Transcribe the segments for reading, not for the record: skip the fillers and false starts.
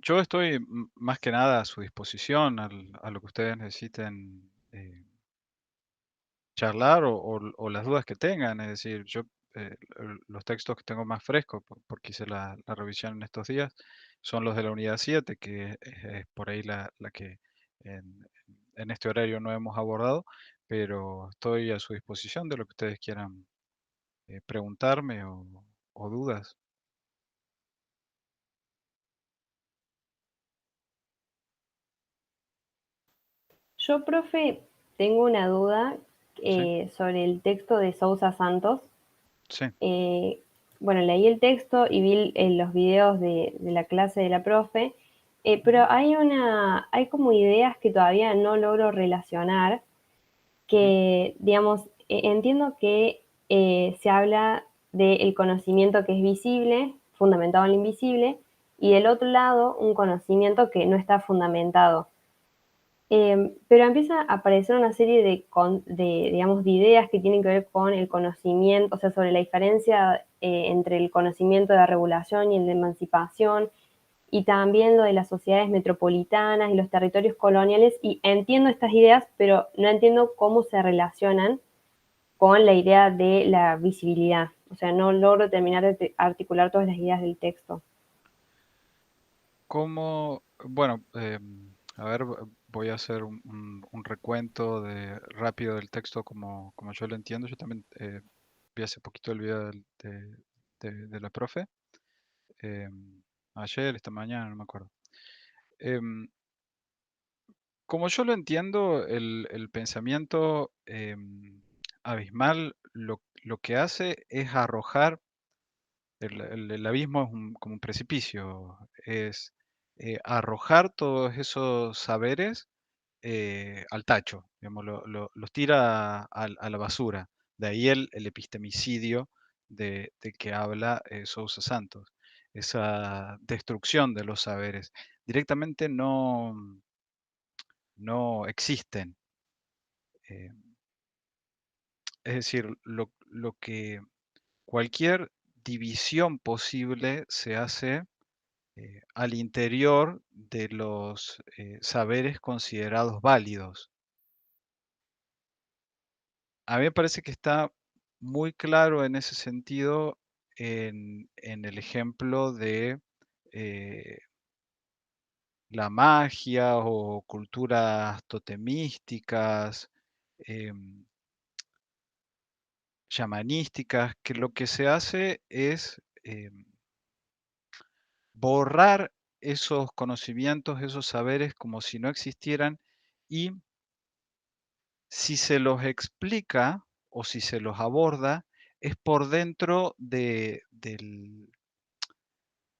Yo estoy más que nada a su disposición a lo que ustedes necesiten charlar o las dudas que tengan. Es decir, yo los textos que tengo más frescos, porque hice la revisión en estos días, son los de la unidad 7, que es por ahí la que en, en este horario no hemos abordado, pero estoy a su disposición de lo que ustedes quieran preguntarme o dudas. Yo, profe, tengo una duda Sí, sobre el texto de Sousa Santos. sí. Eh, bueno, leí el texto y vi los videos de la clase de la profe, Ujú, pero hay como ideas que todavía no logro relacionar, ujú. que, digamos, entiendo que se habla del conocimiento que es visible, fundamentado en lo invisible, y del otro lado, un conocimiento que no está fundamentado. Pero empieza a aparecer una serie digamos, de ideas que tienen que ver con el conocimiento, o sea, sobre la diferencia entre el conocimiento de la regulación y el de emancipación, y también lo de las sociedades metropolitanas y los territorios coloniales, y entiendo estas ideas, pero no entiendo cómo se relacionan con la idea de la visibilidad. O sea, no logro terminar de articular todas las ideas del texto. ¿Cómo? Bueno, a ver, voy a hacer un recuento rápido del texto como yo lo entiendo. Yo también vi hace poquito el video de la profe, ayer, esta mañana, no me acuerdo. Em, Como yo lo entiendo, el pensamiento abismal lo que hace es arrojar. El abismo es como un precipicio, es arrojar todos esos saberes al tacho, digamos, los tira a la basura. De ahí el epistemicidio de que habla Sousa Santos, esa destrucción de los saberes. Directamente no existen. eh, es decir, lo que cualquier división posible se hace al interior de los saberes considerados válidos. A mí me parece que está muy claro en ese sentido en el ejemplo de eh, la magia o culturas totemísticas, em, llamanísticas, que lo que se hace es borrar esos conocimientos, esos saberes como si no existieran y si se los explica o si se los aborda, es por dentro de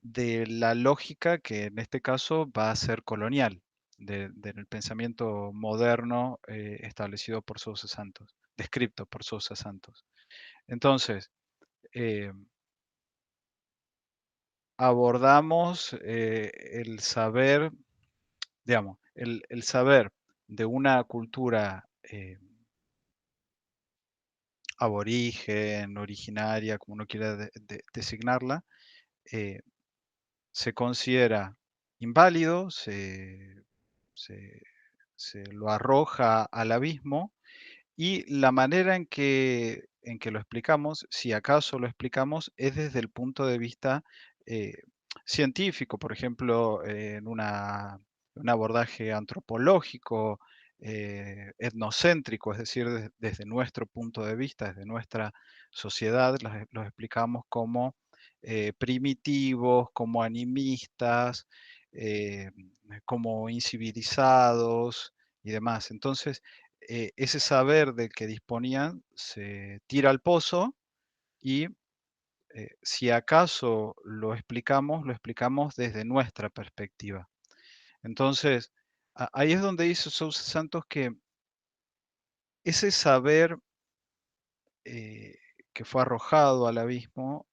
la lógica que en este caso va a ser colonial, del pensamiento moderno establecido por Sousa Santos, descrito por Sousa Santos. Entonces, eh, abordamos el saber, digamos, el saber de una cultura aborigen, originaria, como uno quiera designarla, eh, se considera inválido, se- se lo arroja al abismo y la manera en que lo explicamos, si acaso lo explicamos, es desde el punto de vista eh, científico, por ejemplo, en un abordaje antropológico, etnocéntrico, es decir, desde nuestro punto de vista, desde nuestra sociedad, los explicamos como primitivos, como animistas, eh, como incivilizados y demás. Entonces, ese saber del que disponían se tira al pozo y si acaso lo explicamos desde nuestra perspectiva. Entonces, ahí es donde dice Sousa Santos que ese saber eh, que fue arrojado al abismo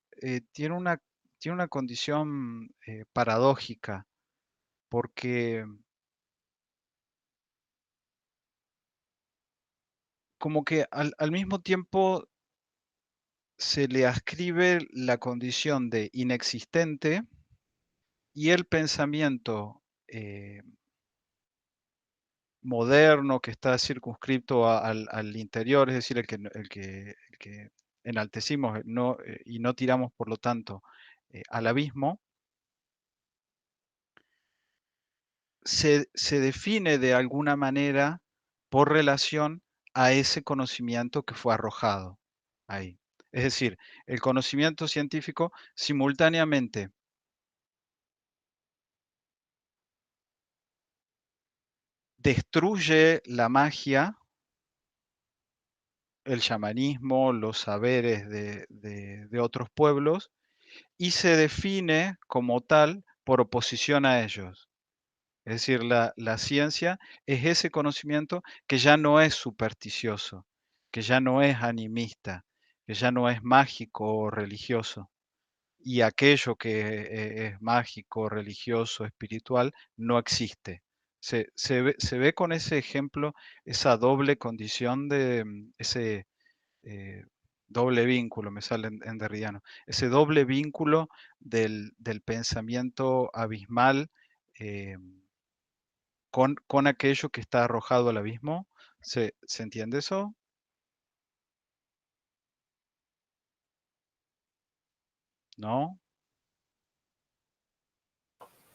tiene una condición paradójica, porque como que al mismo tiempo se le ascribe la condición de inexistente y el pensamiento moderno que está circunscripto al interior, es decir, el que enaltecimos no, y no tiramos, por lo tanto, al abismo, se define de alguna manera por relación a ese conocimiento que fue arrojado ahí. Es decir, el conocimiento científico simultáneamente destruye la magia, el chamanismo, los saberes de otros pueblos, y se define como tal por oposición a ellos. Es decir, la ciencia es ese conocimiento que ya no es supersticioso, que ya no es animista, que ya no es mágico o religioso. Y aquello que es mágico, religioso, espiritual, no existe. Se ve con ese ejemplo esa doble condición de ese eh, doble vínculo, me sale en derridiano, ese doble vínculo del pensamiento abismal eh, con aquello que está arrojado al abismo. ¿Se entiende eso? ¿No?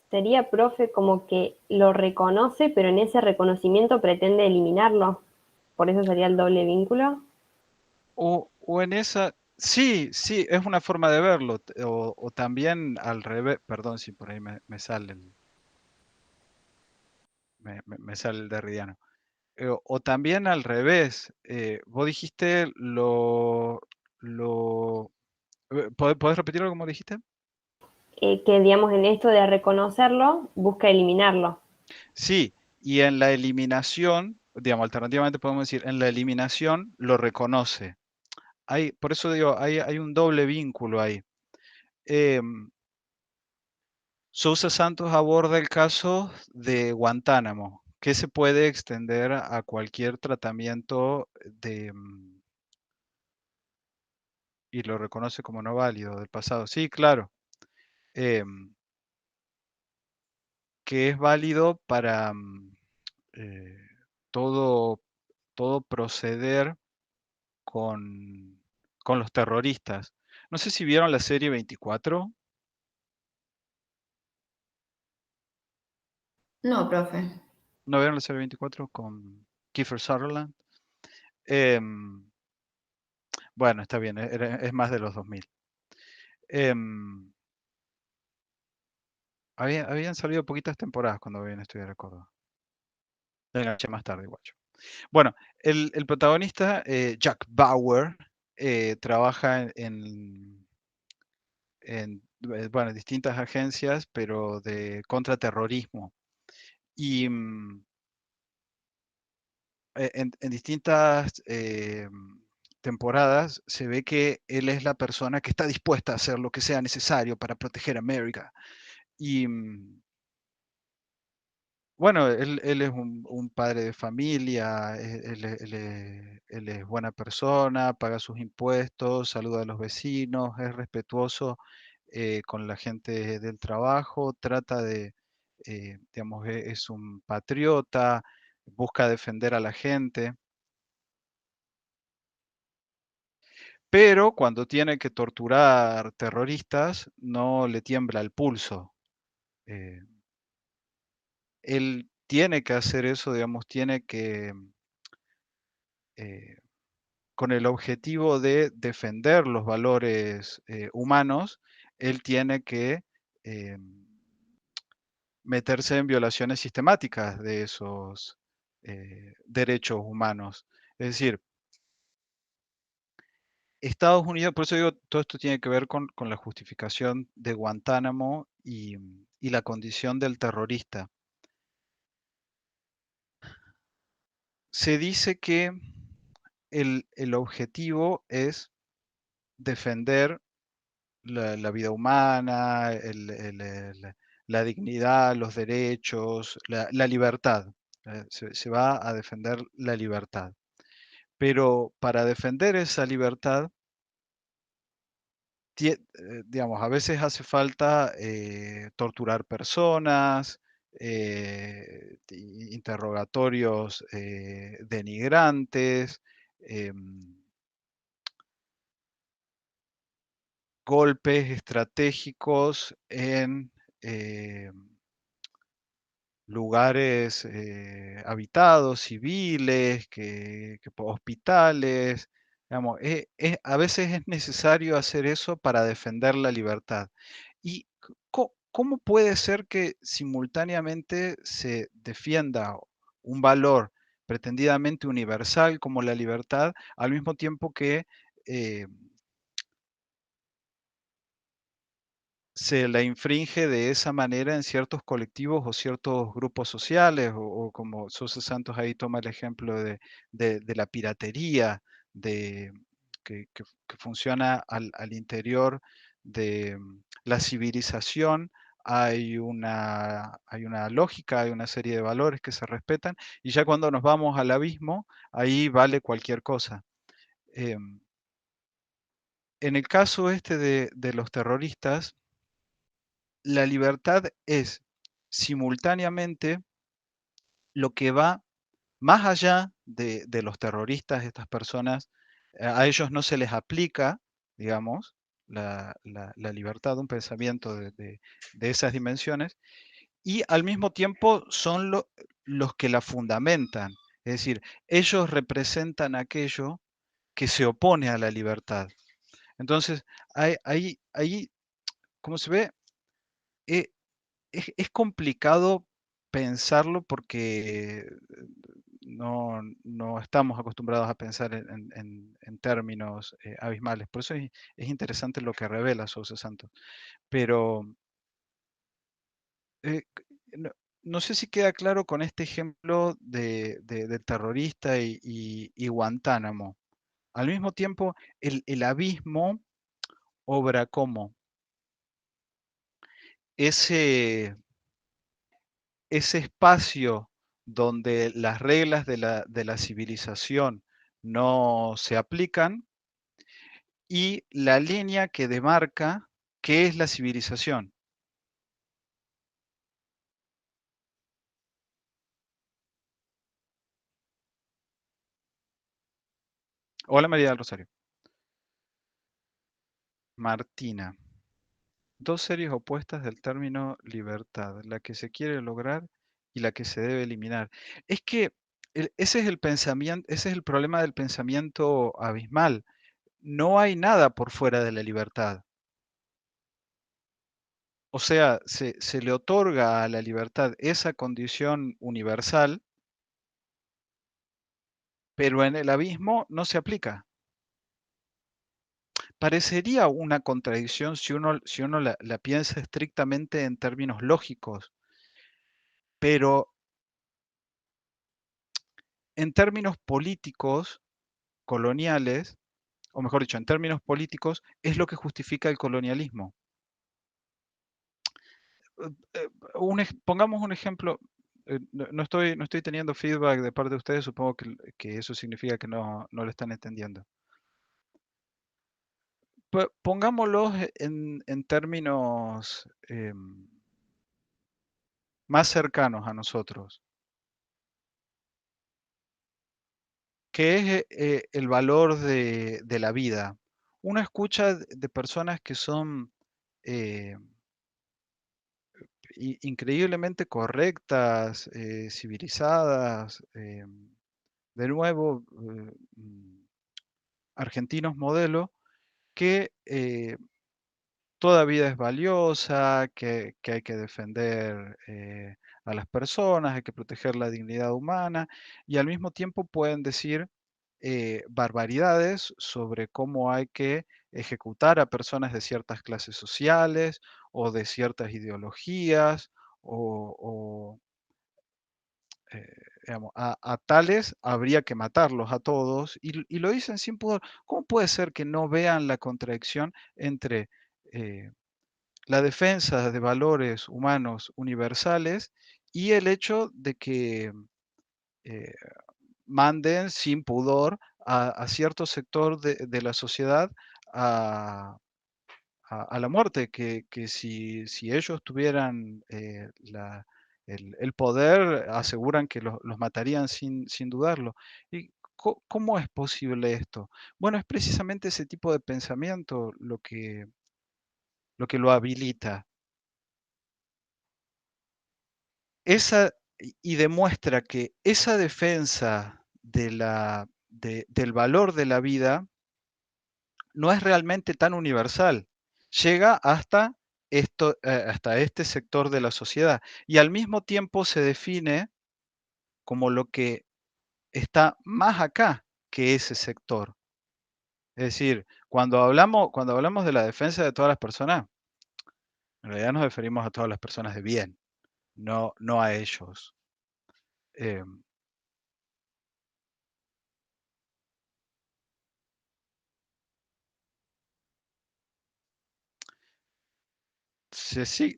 Sería, profe, como que lo reconoce, pero en ese reconocimiento pretende eliminarlo. Por eso sería el doble vínculo. O en esa, sí, sí, es una forma de verlo. O también al revés, perdón si por ahí me sale me sale el derridiano. O también al revés. Vos dijiste lo, ¿podés repetirlo como dijiste? Que digamos en esto de reconocerlo, busca eliminarlo. Sí, y en la eliminación, digamos, alternativamente podemos decir, en la eliminación lo reconoce. Por eso digo, hay un doble vínculo ahí. Em, Sousa Santos aborda el caso de Guantánamo, que se puede extender a cualquier tratamiento y lo reconoce como no válido del pasado. Sí, claro, em, que es válido para eh, todo, todo proceder con, con los terroristas. No sé si vieron la serie 24. No, profe. ¿No vieron la serie 24 con Kiefer Sutherland? Em, bueno, está bien, es más de los 2000. Em, habían salido poquitas temporadas cuando habían estudiado Córdoba. La enganché más tarde, guacho. Bueno, el protagonista, Jack Bauer, trabaja bueno, distintas agencias, pero de contraterrorismo. Y en distintas temporadas se ve que él es la persona que está dispuesta a hacer lo que sea necesario para proteger a América. Y bueno, él es un padre de familia, él es buena persona, paga sus impuestos, saluda a los vecinos, es respetuoso con la gente del trabajo, trata de, digamos, es un patriota, busca defender a la gente. Pero cuando tiene que torturar terroristas, no le tiembla el pulso. Eh, Él tiene que hacer eso, digamos, tiene que, eh, con el objetivo de defender los valores humanos, él tiene que eh, meterse en violaciones sistemáticas de esos derechos humanos. Es decir, Estados Unidos, por eso digo, todo esto tiene que ver con la justificación de Guantánamo y la condición del terrorista. Se dice que el objetivo es defender la vida humana, la dignidad, los derechos, la libertad. Se va a defender la libertad. Pero para defender esa libertad digamos, a veces hace falta torturar personas, interrogatorios denigrantes, em, golpes estratégicos en lugares habitados, civiles, hospitales, digamos, a veces es necesario hacer eso para defender la libertad. ¿Y cómo puede ser que simultáneamente se defienda un valor pretendidamente universal como la libertad, al mismo tiempo que eh, se la infringe de esa manera en ciertos colectivos o ciertos grupos sociales, o como Sosa Santos ahí toma el ejemplo de la piratería, de, que funciona al interior de la civilización? Hay una lógica, hay una serie de valores que se respetan, y ya cuando nos vamos al abismo, ahí vale cualquier cosa. Em, en el caso este de los terroristas, la libertad es simultáneamente lo que va más allá de los terroristas, estas personas, a ellos no se les aplica, digamos, la libertad de un pensamiento de esas dimensiones, y al mismo tiempo son los que la fundamentan. Es decir, ellos representan aquello que se opone a la libertad. Entonces, ahí, como se ve, eh, es complicado pensarlo porque no estamos acostumbrados a pensar en términos abismales. Por eso es interesante lo que revela Sousa Santos. Pero eh, no, no sé si queda claro con este ejemplo del terrorista y Guantánamo. Al mismo tiempo, el abismo obra como ese ese espacio donde las reglas de la civilización no se aplican, y la línea que demarca qué es la civilización. Hola, María del Rosario. Martina. Dos series opuestas del término libertad, la que se quiere lograr y la que se debe eliminar. Es que ese es el pensamiento, ese es el problema del pensamiento abismal. No hay nada por fuera de la libertad. O sea, se le otorga a la libertad esa condición universal, pero en el abismo no se aplica. Parecería una contradicción si uno la piensa estrictamente en términos lógicos, pero en términos políticos coloniales, o mejor dicho, en términos políticos, es lo que justifica el colonialismo. Pongamos un ejemplo. No estoy teniendo feedback de parte de ustedes, supongo que eso significa que no lo están entendiendo. Pongámoslo en términos más cercanos a nosotros. ¿Qué es el valor de la vida? Uno escucha de personas que son eh, increíblemente correctas, civilizadas, de nuevo, argentinos modelo, que toda vida es valiosa, que hay que defender a las personas, hay que proteger la dignidad humana, y al mismo tiempo pueden decir barbaridades sobre cómo hay que ejecutar a personas de ciertas clases sociales o de ciertas ideologías, o, digamos, a tales habría que matarlos a todos, y lo dicen sin pudor. ¿Cómo puede ser que no vean la contradicción entre la defensa de valores humanos universales y el hecho de que eh, manden sin pudor a cierto sector de la sociedad a, a la muerte, que si ellos tuvieran el poder, aseguran que los matarían sin dudarlo. ¿Y cómo es posible esto? Bueno, es precisamente ese tipo de pensamiento lo que lo habilita. Y demuestra que esa defensa del valor de la vida no es realmente tan universal. Llega hasta este sector de la sociedad y al mismo tiempo se define como lo que está más acá que ese sector. Es decir, cuando hablamos de la defensa de todas las personas, en realidad nos referimos a todas las personas de bien, no a ellos. Em,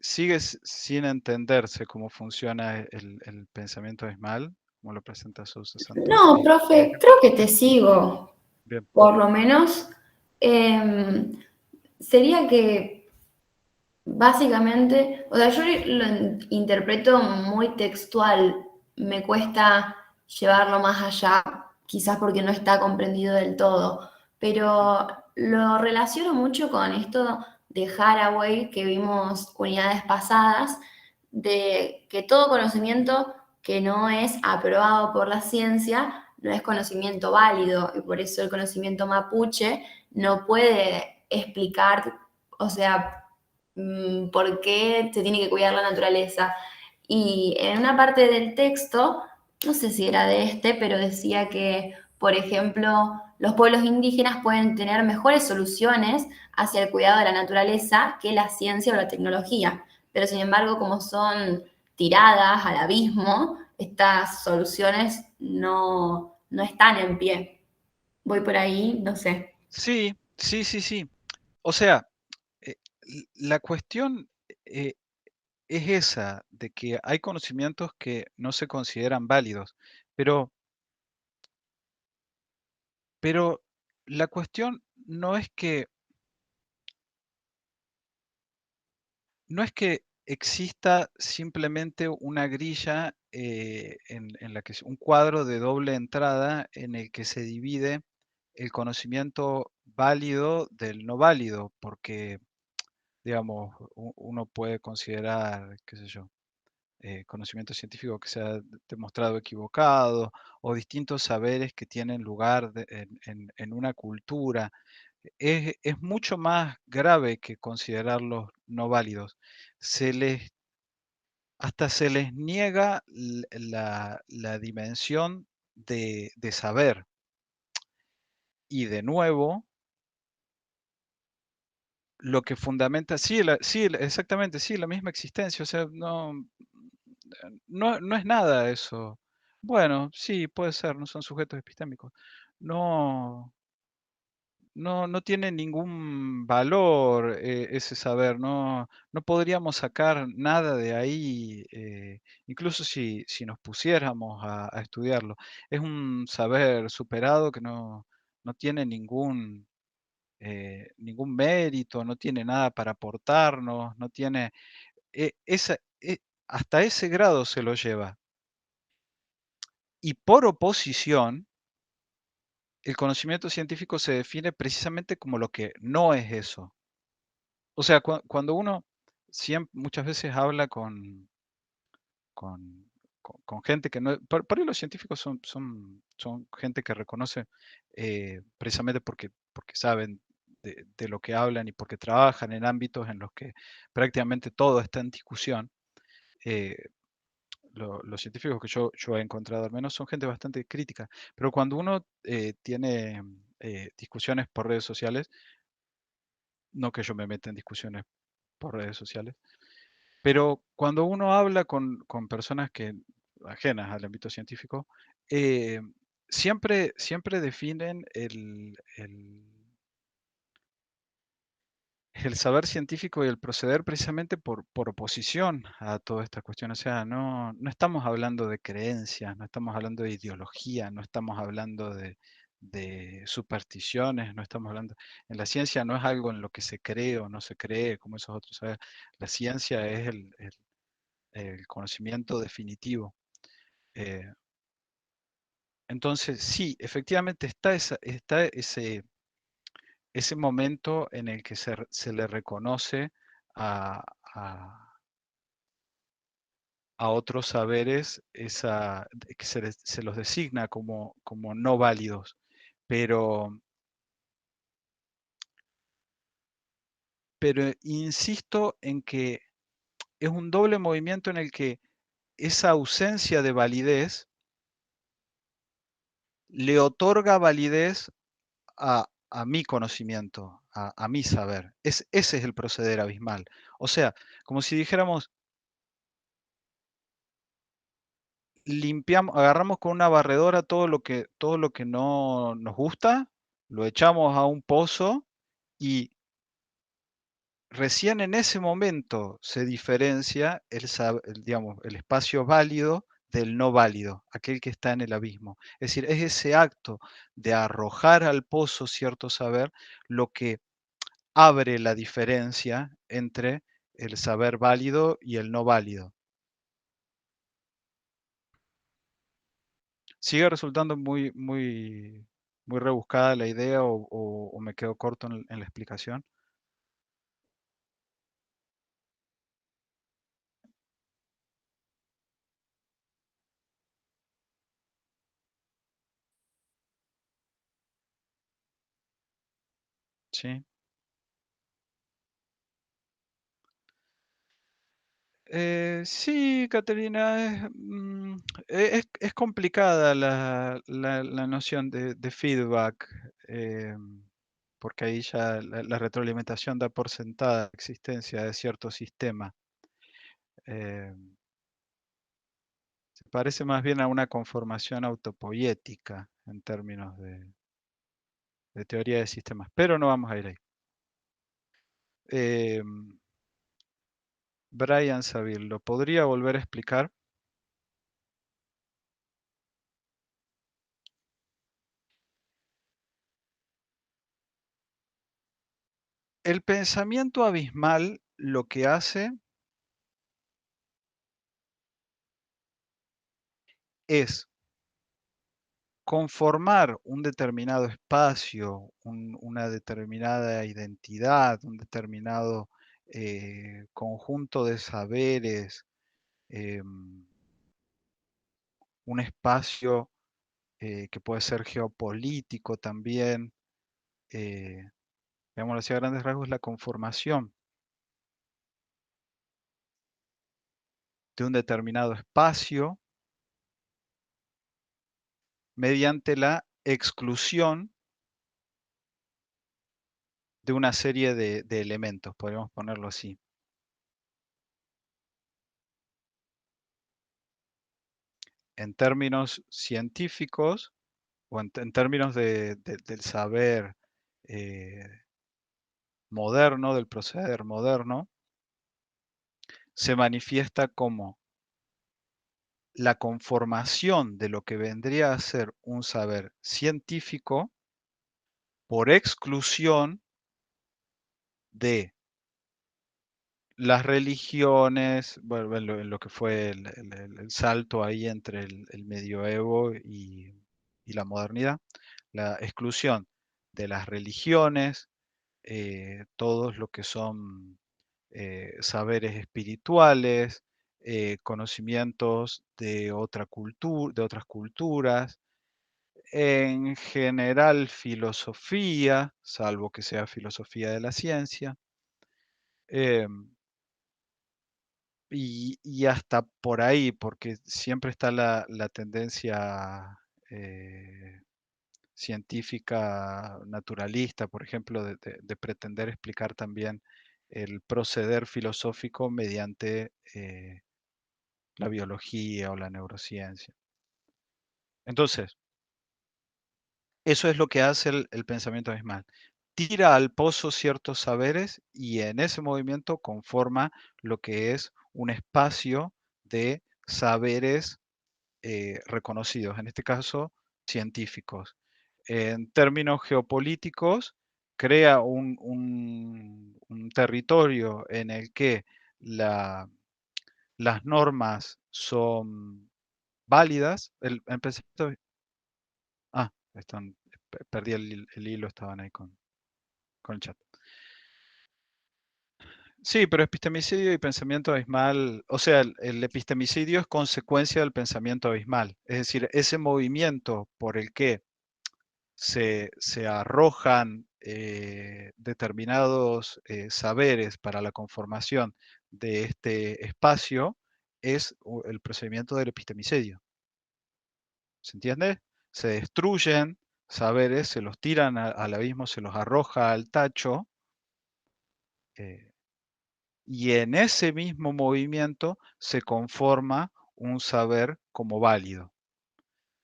sigue sin entenderse cómo funciona el pensamiento de Ismael, como lo presenta Sousa Santos. No, profe, creo que te sigo, Bien. por lo menos. Sería que básicamente, o sea, yo lo interpreto muy textual, me cuesta llevarlo más allá, quizás porque no está comprendido del todo, pero lo relaciono mucho con esto de Haraway que vimos unidades pasadas, de que todo conocimiento que no es aprobado por la ciencia no es conocimiento válido y por eso el conocimiento mapuche no puede explicar, o sea, por qué se tiene que cuidar la naturaleza. Y en una parte del texto, no sé si era de este, pero decía que, por ejemplo, los pueblos indígenas pueden tener mejores soluciones hacia el cuidado de la naturaleza que la ciencia o la tecnología. Pero sin embargo, como son tiradas al abismo, estas soluciones no están en pie. Voy por ahí, no sé. Sí, sí, sí, sí. O sea, la cuestión es esa, de que hay conocimientos que no se consideran válidos, pero, pero la cuestión no es que exista simplemente una grilla en la que un cuadro de doble entrada en el que se divide el conocimiento válido del no válido, porque, digamos, uno puede considerar, qué sé yo, conocimiento científico que se ha demostrado equivocado o distintos saberes que tienen lugar en una cultura. Es mucho más grave que considerarlos no válidos. Hasta se les niega la dimensión de saber. Y de nuevo, lo que fundamenta, sí, exactamente, sí, la misma existencia, o sea, no es nada eso. Bueno, sí, puede ser, no son sujetos epistémicos. No, no tiene ningún valor ese saber, no podríamos sacar nada de ahí, incluso si nos pusiéramos a estudiarlo. Es un saber superado que no tiene ningún mérito, no tiene nada para aportarnos, no tiene, esa, hasta ese grado se lo lleva. Y por oposición, el conocimiento científico se define precisamente como lo que no es eso. O sea, cuando uno muchas veces habla con, con gente que no... Por ahí los científicos son gente que reconoce precisamente porque saben de lo que hablan y porque trabajan en ámbitos en los que prácticamente todo está en discusión. eh, los científicos que yo he encontrado al menos son gente bastante crítica, pero cuando uno tiene discusiones por redes sociales, no que yo me meta en discusiones por redes sociales, pero cuando uno habla con personas que ajenas al ámbito científico, eh, siempre definen el saber científico y el proceder precisamente por oposición a toda esta cuestión. O sea, no estamos hablando de creencias, no estamos hablando de ideología, no estamos hablando de supersticiones, no estamos hablando, en la ciencia no es algo en lo que se cree o no se cree, como esos otros saberes. La ciencia es el conocimiento definitivo. Eh, entonces, sí, efectivamente está ese momento en el que se le reconoce a, a- a otros saberes que se los designa como no válidos. Pero, pero insisto en que es un doble movimiento en el que esa ausencia de validez le otorga validez a mi conocimiento, a mi saber. Ese es el proceder abismal. O sea, como si dijéramos, limpiamos, agarramos con una barredora todo lo que no nos gusta, lo echamos a un pozo y recién en ese momento se diferencia digamos, el espacio válido del no válido, aquel que está en el abismo. Es decir, es ese acto de arrojar al pozo cierto saber lo que abre la diferencia entre el saber válido y el no válido. ¿Sigue resultando muy rebuscada la idea o me quedo corto en la explicación? Sí. Sí, Caterina, es complicada la noción de feedback, porque ahí ya la retroalimentación da por sentada la existencia de cierto sistema. Eh, Se parece más bien a una conformación autopoiética en términos de teoría de sistemas, pero no vamos a ir ahí. Eh, Brian Saville, ¿lo podría volver a explicar? El pensamiento abismal lo que hace es conformar un determinado espacio, una determinada identidad, un determinado conjunto de saberes, un espacio que puede ser geopolítico también, eh, digamos así a grandes rasgos, la conformación de un determinado espacio mediante la exclusión de una serie de elementos, podríamos ponerlo así. En términos científicos o en términos del saber eh, moderno, del proceder moderno, se manifiesta como la conformación de lo que vendría a ser un saber científico por exclusión de las religiones, bueno, en lo que fue el salto ahí entre el medioevo y la modernidad, la exclusión de las religiones, todos lo que son saberes espirituales, conocimientos de de otras culturas, en general filosofía, salvo que sea filosofía de la ciencia, em, y hasta por ahí, porque siempre está la tendencia científica naturalista, por ejemplo, de pretender explicar también el proceder filosófico mediante la biología o la neurociencia. Entonces, eso es lo que hace el pensamiento abismal. Tira al pozo ciertos saberes y en ese movimiento conforma lo que es un espacio de saberes reconocidos, en este caso científicos. en términos geopolíticos, crea un territorio en el que las normas son válidas. Perdí el hilo, estaban ahí con el chat. Sí, pero epistemicidio y pensamiento abismal, o sea, el epistemicidio es consecuencia del pensamiento abismal. Es decir, ese movimiento por el que se arrojan determinados saberes para la conformación de este espacio es el procedimiento del epistemicidio. ¿Se entiende? Se destruyen saberes, se los tiran al abismo, se los arroja al tacho, eh, y en ese mismo movimiento se conforma un saber como válido.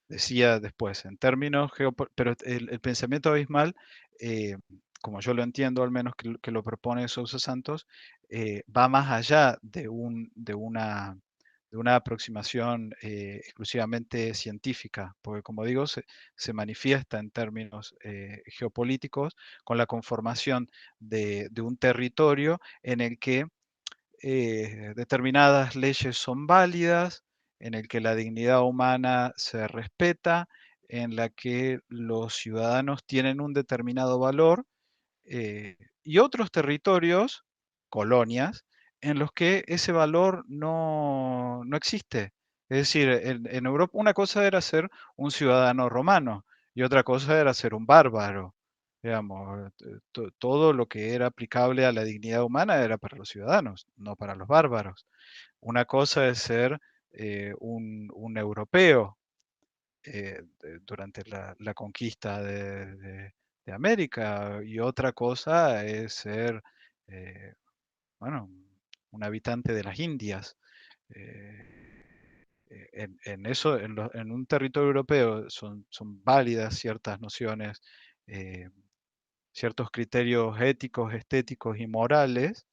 Decía después, en términos pero el pensamiento abismal, eh, como yo lo entiendo, al menos que lo propone Sousa Santos, va más allá de una aproximación exclusivamente científica, porque como digo, se manifiesta en términos geopolíticos con la conformación de un territorio en el que determinadas leyes son válidas, en el que la dignidad humana se respeta, en la que los ciudadanos tienen un determinado valor, y otros territorios, colonias, en los que ese valor no existe. Es decir, en Europa una cosa era ser un ciudadano romano y otra cosa era ser un bárbaro. Digamos, todo lo que era aplicable a la dignidad humana era para los ciudadanos, no para los bárbaros. Una cosa es ser un europeo durante la conquista de América, y otra cosa es ser, bueno, un habitante de las Indias. Eh, en eso, en un territorio europeo son válidas ciertas nociones, eh, ciertos criterios éticos, estéticos y morales,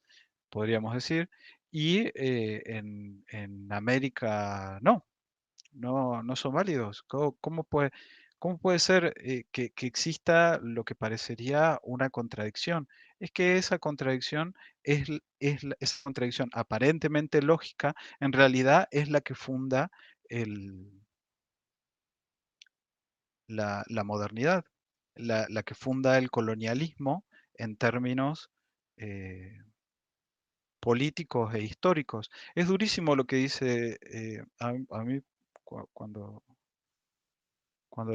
podríamos decir, y en América no son válidos. Cómo puede ser que exista lo que parecería una contradicción? Es que esa contradicción esa contradicción aparentemente lógica, en realidad es la que funda el- la modernidad, la que funda el colonialismo en términos eh, políticos e históricos. Es durísimo lo que dice, a mí cuando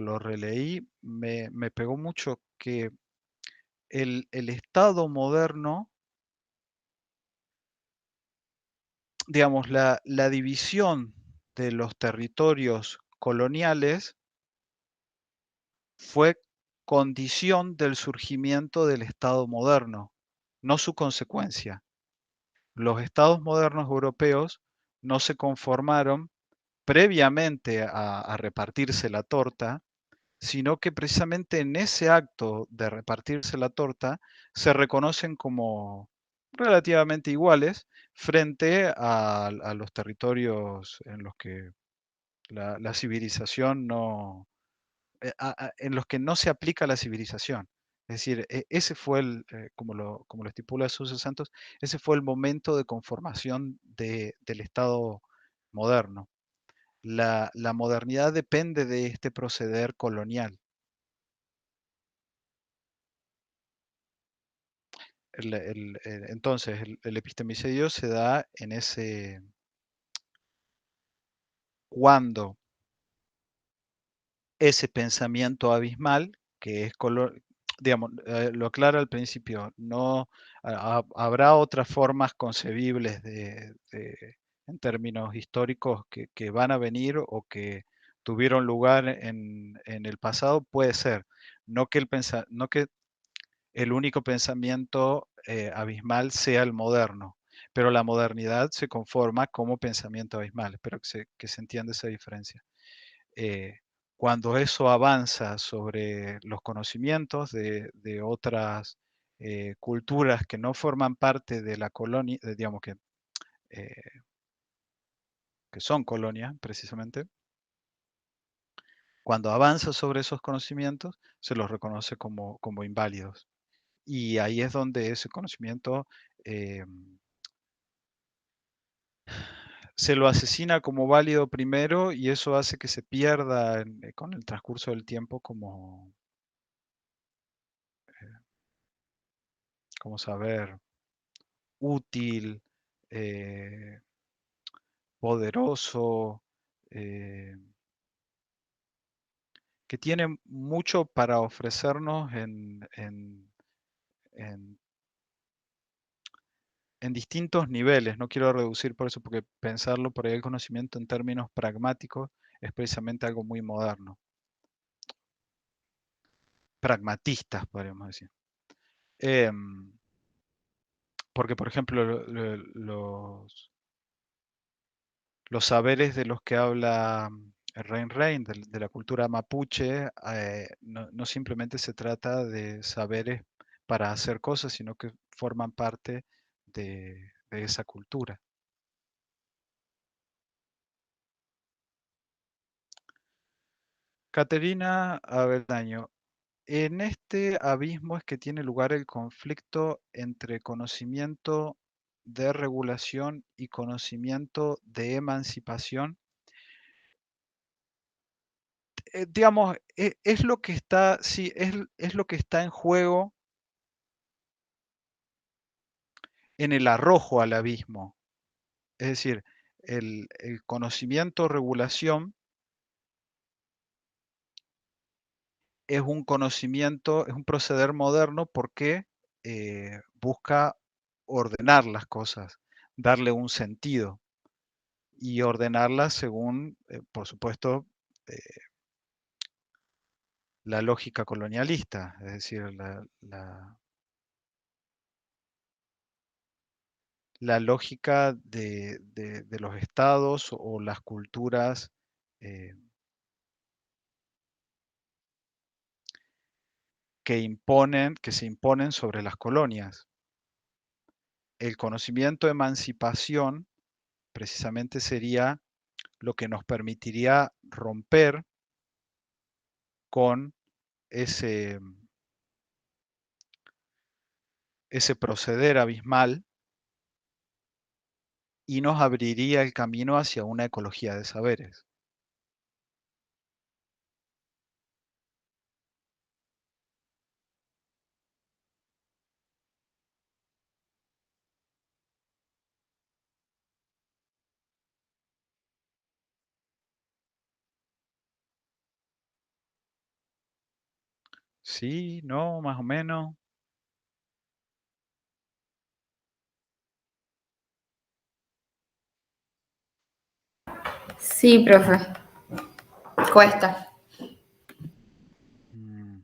lo releí, me pegó mucho que el Estado moderno, digamos, la división de los territorios coloniales fue condición del surgimiento del Estado moderno, no su consecuencia. Los estados modernos europeos no se conformaron previamente a repartirse la torta, sino que precisamente en ese acto de repartirse la torta se reconocen como relativamente iguales frente a los territorios en los que la civilización no, en los que no se aplica la civilización. Es decir, ese fue como lo estipula Suso Santos, ese fue el momento de conformación del Estado moderno. La modernidad depende de este proceder colonial. Entonces, el epistemicidio se da en ese cuando ese pensamiento abismal, que es color, digamos, lo aclara al principio, no habrá otras formas concebibles en términos históricos que van a venir o que tuvieron lugar en el pasado, puede ser. No que el único pensamiento abismal sea el moderno, pero la modernidad se conforma como pensamiento abismal. Espero que se entienda esa diferencia. Eh, Cuando eso avanza sobre los conocimientos de otras culturas que no forman parte de la colonia, digamos que son colonia precisamente, Cuando avanza sobre esos conocimientos, se los reconoce como inválidos. Y ahí es donde ese conocimiento eh, se lo asesina como válido primero y eso hace que se pierda con el transcurso del tiempo como saber útil, eh, poderoso, eh, que tiene mucho para ofrecernos en- en distintos niveles. No quiero reducir por eso, porque pensarlo por ahí el conocimiento en términos pragmáticos es precisamente algo muy moderno. Pragmatistas, podríamos decir. Em, Porque, por ejemplo, los saberes de los que habla Rein Rein, de la cultura mapuche, no simplemente se trata de saberes para hacer cosas, sino que forman parte de esa cultura. Caterina Avendaño, en este abismo es que tiene lugar el conflicto entre conocimiento de regulación y conocimiento de emancipación. Digamos, es lo que está, sí, es lo que está en juego en el arrojo al abismo. Es decir, el conocimiento regulación es un conocimiento, es un proceder moderno porque busca ordenar las cosas, darle un sentido y ordenarlas según, por supuesto, eh, la lógica colonialista, es decir, la lógica de los estados o las culturas eh, que se imponen sobre las colonias. El conocimiento de emancipación precisamente sería lo que nos permitiría romper con ese, ese proceder abismal y nos abriría el camino hacia una ecología de saberes. Sí, no, más o menos. Sí, profe, cuesta. Mm.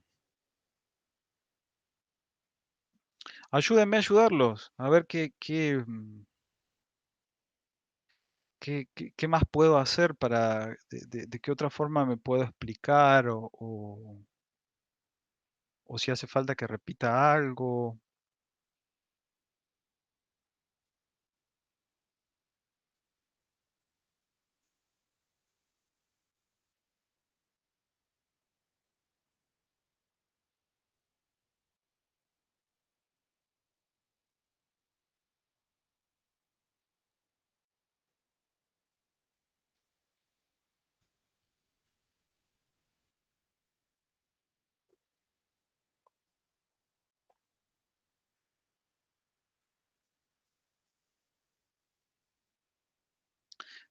Ayúdenme a ayudarlos, a ver qué más puedo hacer para, de qué otra forma me puedo explicar o si hace falta que repita algo.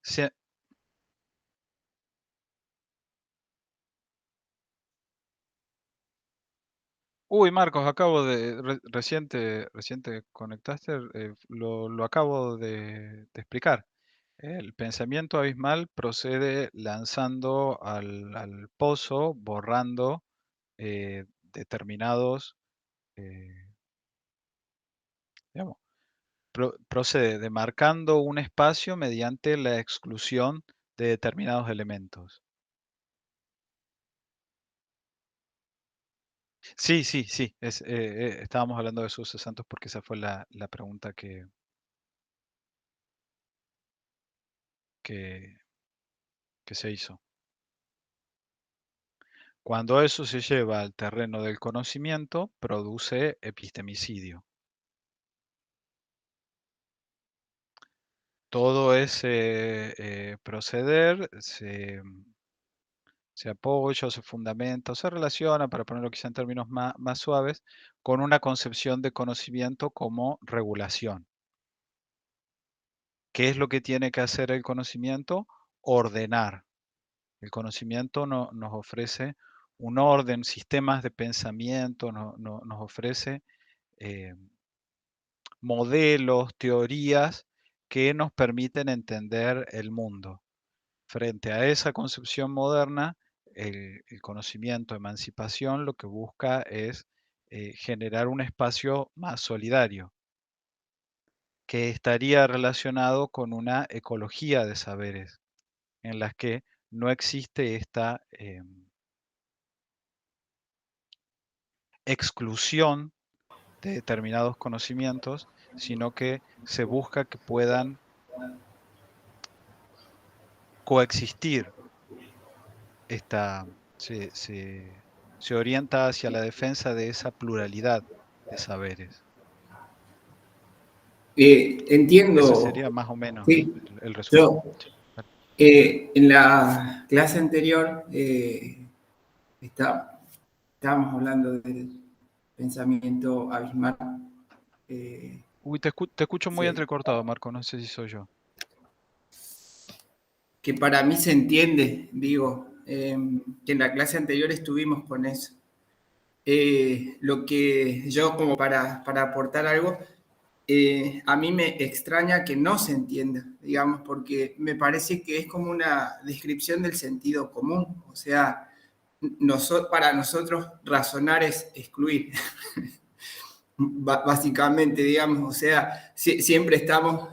Se- Uy, Marcos, acabo de, reciente conectaste, lo acabo de explicar. El pensamiento abismal procede lanzando al pozo, borrando determinados, eh, digamos, procede demarcando un espacio mediante la exclusión de determinados elementos. Sí, sí, sí, estábamos hablando de sus santos porque esa fue la pregunta que, que se hizo. Cuando eso se lleva al terreno del conocimiento, produce epistemicidio. Todo ese proceder se apoya o se fundamenta o se relaciona, para ponerlo quizá en términos más suaves, con una concepción de conocimiento como regulación. ¿Qué es lo que tiene que hacer el conocimiento? Ordenar. El conocimiento nos ofrece un orden, sistemas de pensamiento, nos ofrece eh, modelos, teorías que nos permiten entender el mundo. Frente a esa concepción moderna, el conocimiento, emancipación, lo que busca es generar un espacio más solidario, que estaría relacionado con una ecología de saberes, en las que no existe esta exclusión de determinados conocimientos, sino que se busca que puedan coexistir. Esta, se orienta hacia la defensa de esa pluralidad de saberes. Ese Entiendo, sería más o menos sí, el resumen. yo Sí, claro. en la clase anterior está- estábamos hablando del pensamiento abismal. eh, Uy, te escucho muy sí, entrecortado, Marco, no sé si soy yo. que para mí se entiende, digo, que en la clase anterior estuvimos con eso. Lo que yo, como para aportar algo, a mí me extraña que no se entienda, digamos, porque me parece que es como una descripción del sentido común, o sea, para nosotros razonar es excluir, básicamente, digamos, o sea, siempre estamos,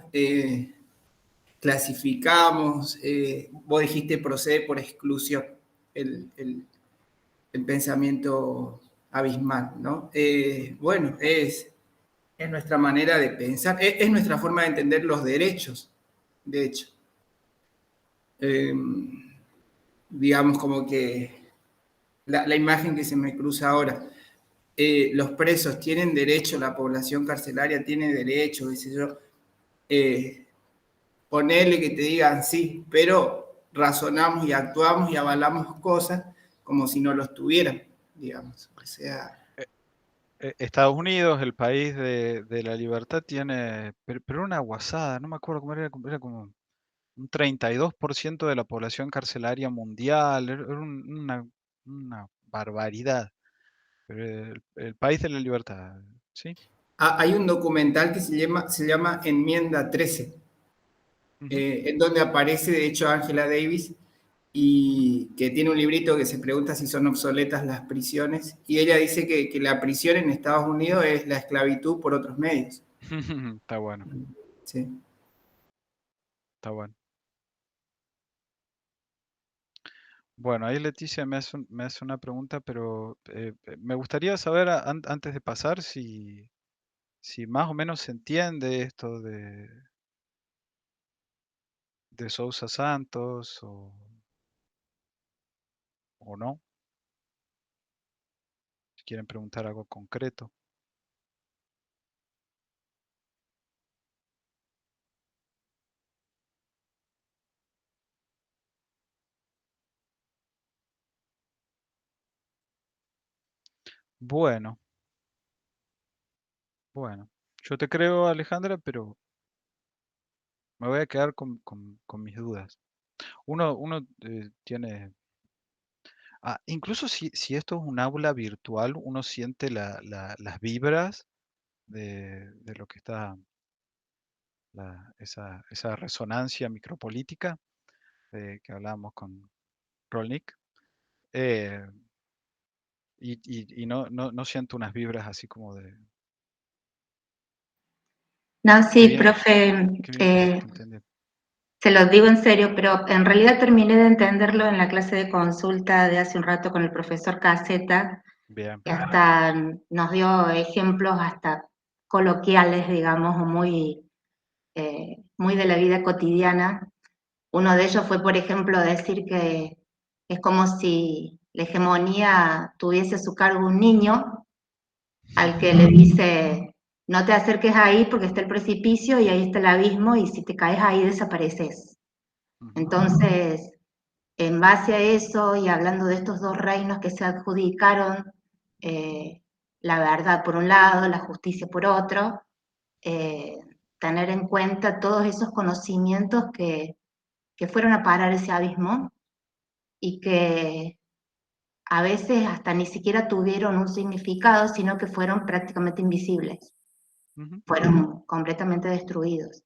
clasificamos, vos dijiste procede por exclusión, el, el- el pensamiento abismal, ¿no? Bueno, es nuestra manera de pensar, es nuestra forma de entender los derechos, de hecho. Eh, digamos como que la imagen que se me cruza ahora, los presos tienen derecho, la población carcelaria tiene derecho, qué sé yo, eh, ponerle que te digan sí, pero razonamos y actuamos y avalamos cosas como si no los tuvieran, digamos. O sea, Estados Unidos, el país de la libertad, tiene, pero una guasada, no me acuerdo cómo era como un 32% de la población carcelaria mundial, era una barbaridad. Pero el país de la libertad, ¿sí? hay un documental que se llama Enmienda 13, Ujú. en donde aparece, de hecho, Angela Davis, y que tiene un librito que se pregunta si son obsoletas las prisiones, y ella dice que la prisión en Estados Unidos es la esclavitud por otros medios. Está bueno, Sí. está bueno. Bueno, ahí Leticia me hace una pregunta, pero me gustaría saber antes de pasar si más o menos se entiende esto de Sousa Santos o no, si quieren preguntar algo concreto. Bueno, bueno, yo te creo, Alejandra, pero me voy a quedar con mis dudas. Uno tiene... incluso si esto es un aula virtual, uno siente las vibras de lo que está, esa resonancia micropolítica que hablábamos con Rolnik. eh, y no siento unas vibras así como de... No, Qué sí, bien, profe, qué bien que se esté entendiendo. se los digo en serio, pero en realidad terminé de entenderlo en la clase de consulta de hace un rato con el profesor Caseta, Bien. que hasta nos dio ejemplos hasta coloquiales, digamos, o muy de la vida cotidiana. Uno de ellos fue, por ejemplo, decir que es como si la hegemonía tuviese a su cargo un niño al que le dice, no te acerques ahí porque está el precipicio y ahí está el abismo y si te caes ahí desapareces. Ujú, Entonces, en base a eso y hablando de estos dos reinos que se adjudicaron, la verdad por un lado, la justicia por otro, eh, tener en cuenta todos esos conocimientos que fueron a parar ese abismo y que a veces hasta ni siquiera tuvieron un significado, sino que fueron prácticamente invisibles, ujú, fueron completamente destruidos.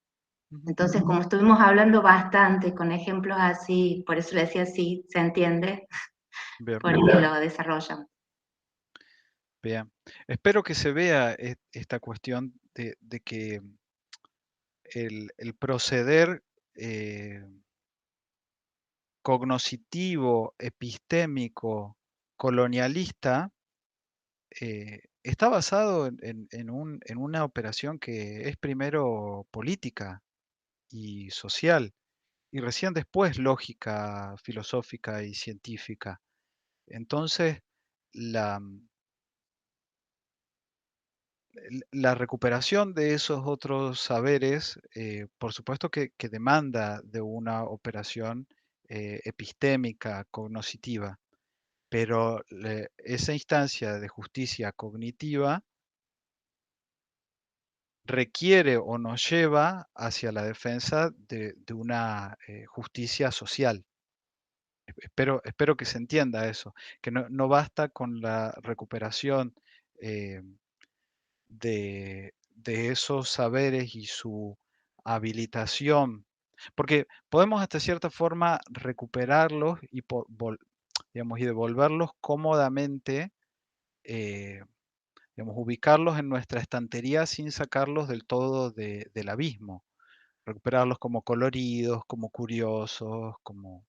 ujú. Entonces, como estuvimos hablando bastante con ejemplos así, por eso le decía así, se entiende, Bien, por eso lo desarrollan. bien. Espero que se vea esta cuestión de que el proceder cognoscitivo, epistémico, colonialista, está basado en una operación que es primero política y social, y recién después lógica, filosófica y científica. Entonces, la, la recuperación de esos otros saberes, por supuesto que demanda de una operación epistémica, cognoscitiva, pero esa instancia de justicia cognitiva requiere o nos lleva hacia la defensa de una justicia social. Espero que se entienda eso, que no basta con la recuperación eh, de esos saberes y su habilitación, porque podemos hasta cierta forma recuperarlos y, digamos, y devolverlos cómodamente, eh, digamos, ubicarlos en nuestra estantería sin sacarlos del todo del abismo, recuperarlos como coloridos, como curiosos, como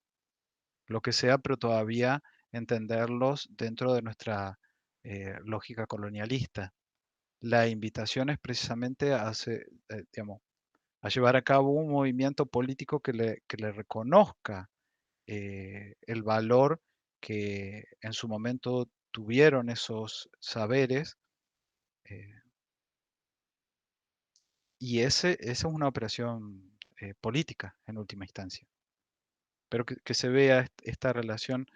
lo que sea, pero todavía entenderlos dentro de nuestra lógica colonialista. La invitación es precisamente digamos, a llevar a cabo un movimiento político que le reconozca el valor que en su momento tuvieron esos saberes, eh, y esa es una operación política en última instancia. Pero que se vea esta relación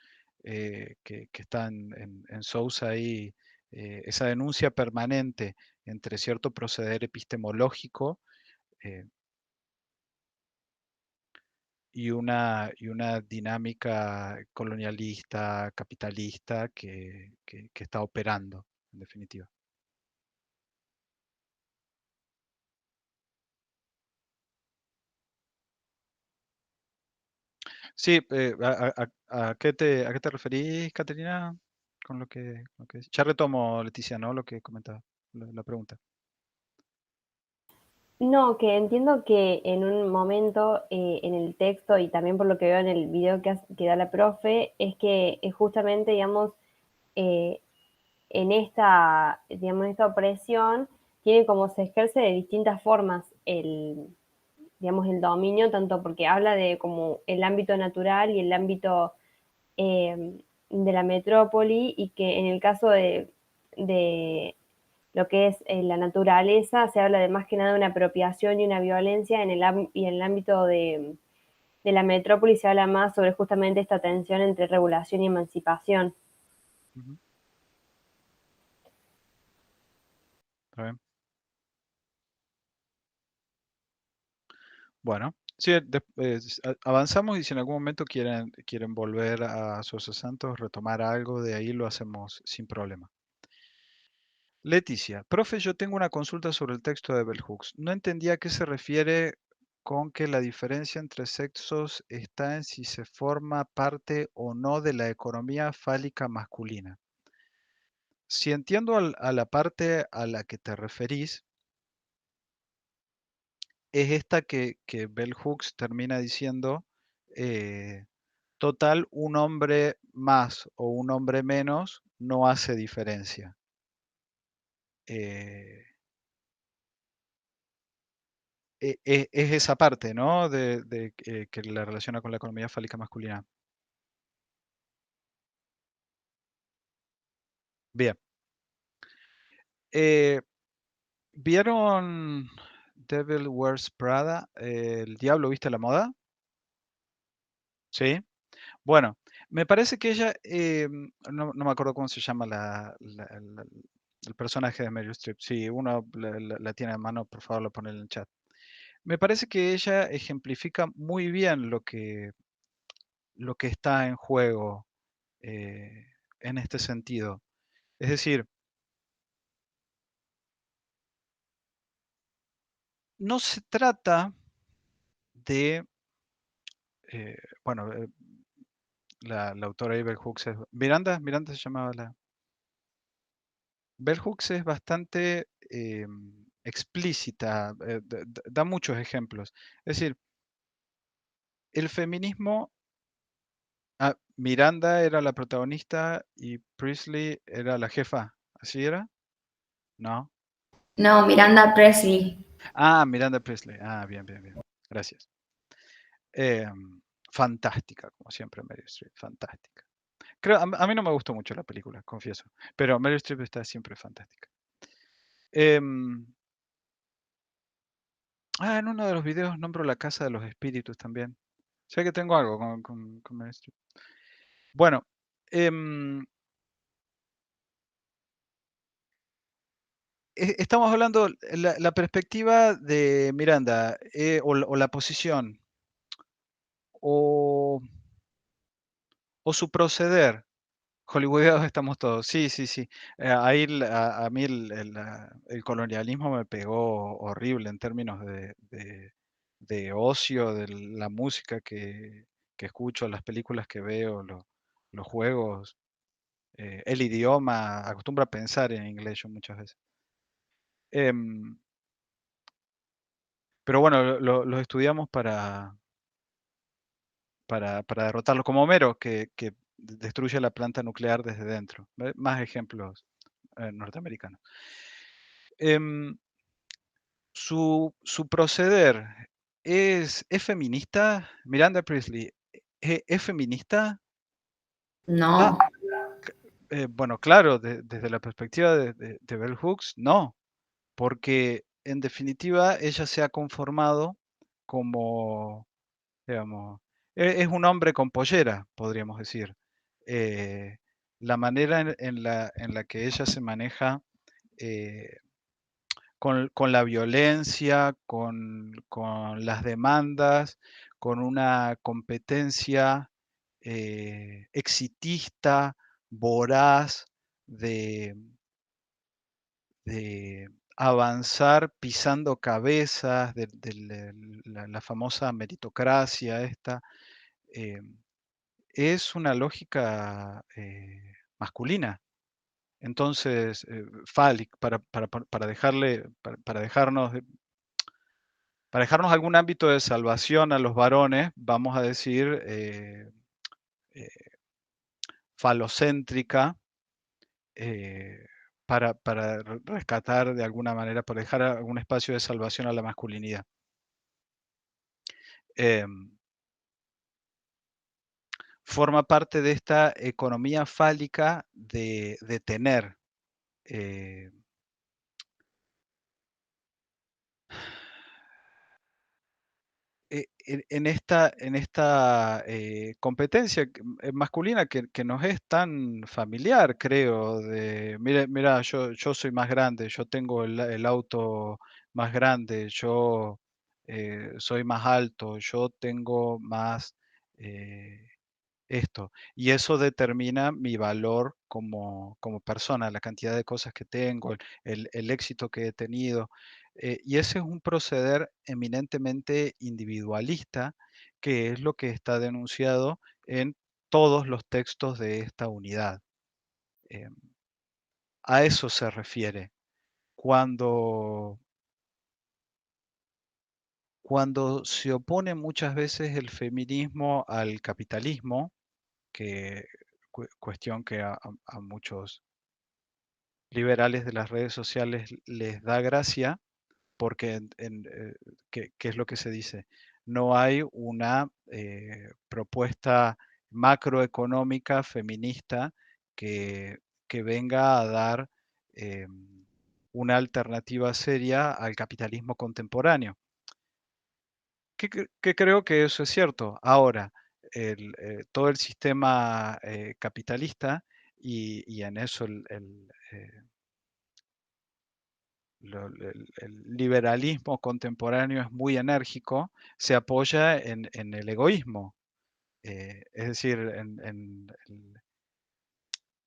que está en Sousa ahí, esa denuncia permanente entre cierto proceder epistemológico eh, y una dinámica colonialista, capitalista que está operando, en definitiva. Sí, a qué te referís, Caterina? Con ya retomo, Leticia, ¿no? Lo que comentaba, la pregunta. No, que entiendo que en un momento en el texto y también por lo que veo en el video que da la profe, es que es justamente, digamos, eh, en esta, digamos, esta opresión, tiene como se ejerce de distintas formas digamos, el dominio, tanto porque habla de como el ámbito natural y el ámbito de la metrópoli, y que en el caso de lo que es la naturaleza, se habla de más que nada de una apropiación y una violencia y en el ámbito de la metrópoli se habla más sobre justamente esta tensión entre regulación y emancipación. Ujú, está bien. Bueno, sí, avanzamos y si en algún momento quieren volver a Sosa Santos, retomar algo de ahí, lo hacemos sin problema. Leticia, profe, yo tengo una consulta sobre el texto de Bell Hooks. No entendía a qué se refiere con que la diferencia entre sexos está en si se forma parte o no de la economía fálica masculina. Si entiendo a la parte a la que te referís, es esta que Bell Hooks termina diciendo, eh, total, un hombre más o un hombre menos no hace diferencia. Eh, es esa parte, ¿no? Que la relaciona con la economía fálica masculina. Bien. Eh, ¿Vieron Devil Wears Prada? ¿El diablo viste la moda? Sí. Bueno, me parece que ella, no me acuerdo cómo se llama el personaje de Meryl Streep. Si uno la tiene a mano, por favor, lo pone en el chat. Me parece que ella ejemplifica muy bien lo que está en juego en este sentido. Es decir, no se trata de, bueno, la autora ahí, Bell Hooks, Miranda se llamaba la. Bell Hooks es bastante explícita, da muchos ejemplos. Es decir, el feminismo, Miranda era la protagonista y Priestley era la jefa, ¿así era? No. No, Miranda Presley. Miranda Priestley. Bien, bien, bien. Gracias. Fantástica, como siempre, Meryl Streep, fantástica. Creo, a mí no me gustó mucho la película, confieso, pero Meryl Streep está siempre fantástica. Em, en uno de los videos nombro La Casa de los Espíritus también. Sé que tengo algo con Meryl Streep. Bueno, estamos hablando la perspectiva de Miranda, o la posición, o, o su proceder. Hollywoodeados estamos todos. Sí, sí, sí. Ahí a mí el colonialismo me pegó horrible en términos de ocio, de la música que escucho, las películas que veo, los juegos, el idioma. Acostumbro a pensar en inglés yo muchas veces. Em, pero bueno, los estudiamos para derrotarlo, como Homero, que destruye la planta nuclear desde dentro. Más ejemplos norteamericanos. Em, su proceder es feminista. Miranda Priestley, ¿es feminista? Ah, No, bueno, claro, desde la perspectiva de Bell Hooks, no, porque en definitiva ella se ha conformado como, digamos, es un hombre con pollera, podríamos decir. Eh, la manera en la que ella se maneja eh, con la violencia, con las demandas, con una competencia exitista, voraz, de, de avanzar pisando cabezas, la famosa meritocracia esta, eh, es una lógica masculina. Entonces, para dejarle, para dejarnos algún ámbito de salvación a los varones, vamos a decir eh, falocéntrica, eh, para rescatar de alguna manera, para dejar algún espacio de salvación a la masculinidad. Em, Forma parte de esta economía fálica de tener. eh, en esta competencia masculina que nos es tan familiar, creo, mira, yo soy más grande, yo tengo el auto más grande, yo soy más alto, yo tengo más esto. Y eso determina mi valor como persona, la cantidad de cosas que tengo, el éxito que he tenido. Y ese es un proceder eminentemente individualista, que es lo que está denunciado en todos los textos de esta unidad. Eh, a eso se refiere. Cuando, cuando se opone muchas veces el feminismo al capitalismo, que cuestión que a muchos liberales de las redes sociales les da gracia, porque ¿qué es lo que se dice? No hay una propuesta macroeconómica feminista que, que venga a dar una alternativa seria al capitalismo contemporáneo. Que creo que eso es cierto. Ahora, todo el sistema capitalista y en eso el liberalismo contemporáneo es muy enérgico, se apoya en el egoísmo. Es decir,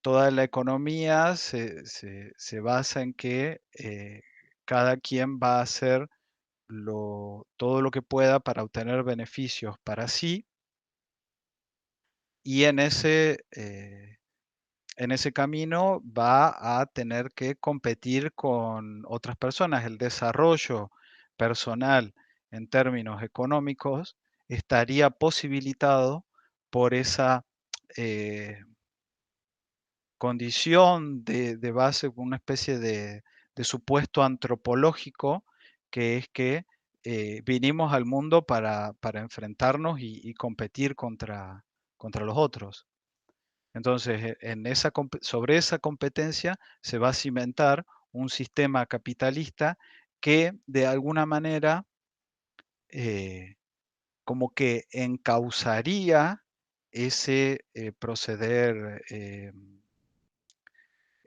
toda la economía se basa en que cada quien va a hacer todo lo que pueda para obtener beneficios para sí y en ese camino va a tener que competir con otras personas. El desarrollo personal en términos económicos estaría posibilitado por esa eh, condición de base, una especie de supuesto antropológico, que es que vinimos al mundo para enfrentarnos y competir contra los otros. Entonces, sobre esa competencia se va a cimentar un sistema capitalista que de alguna manera eh, como que encauzaría ese proceder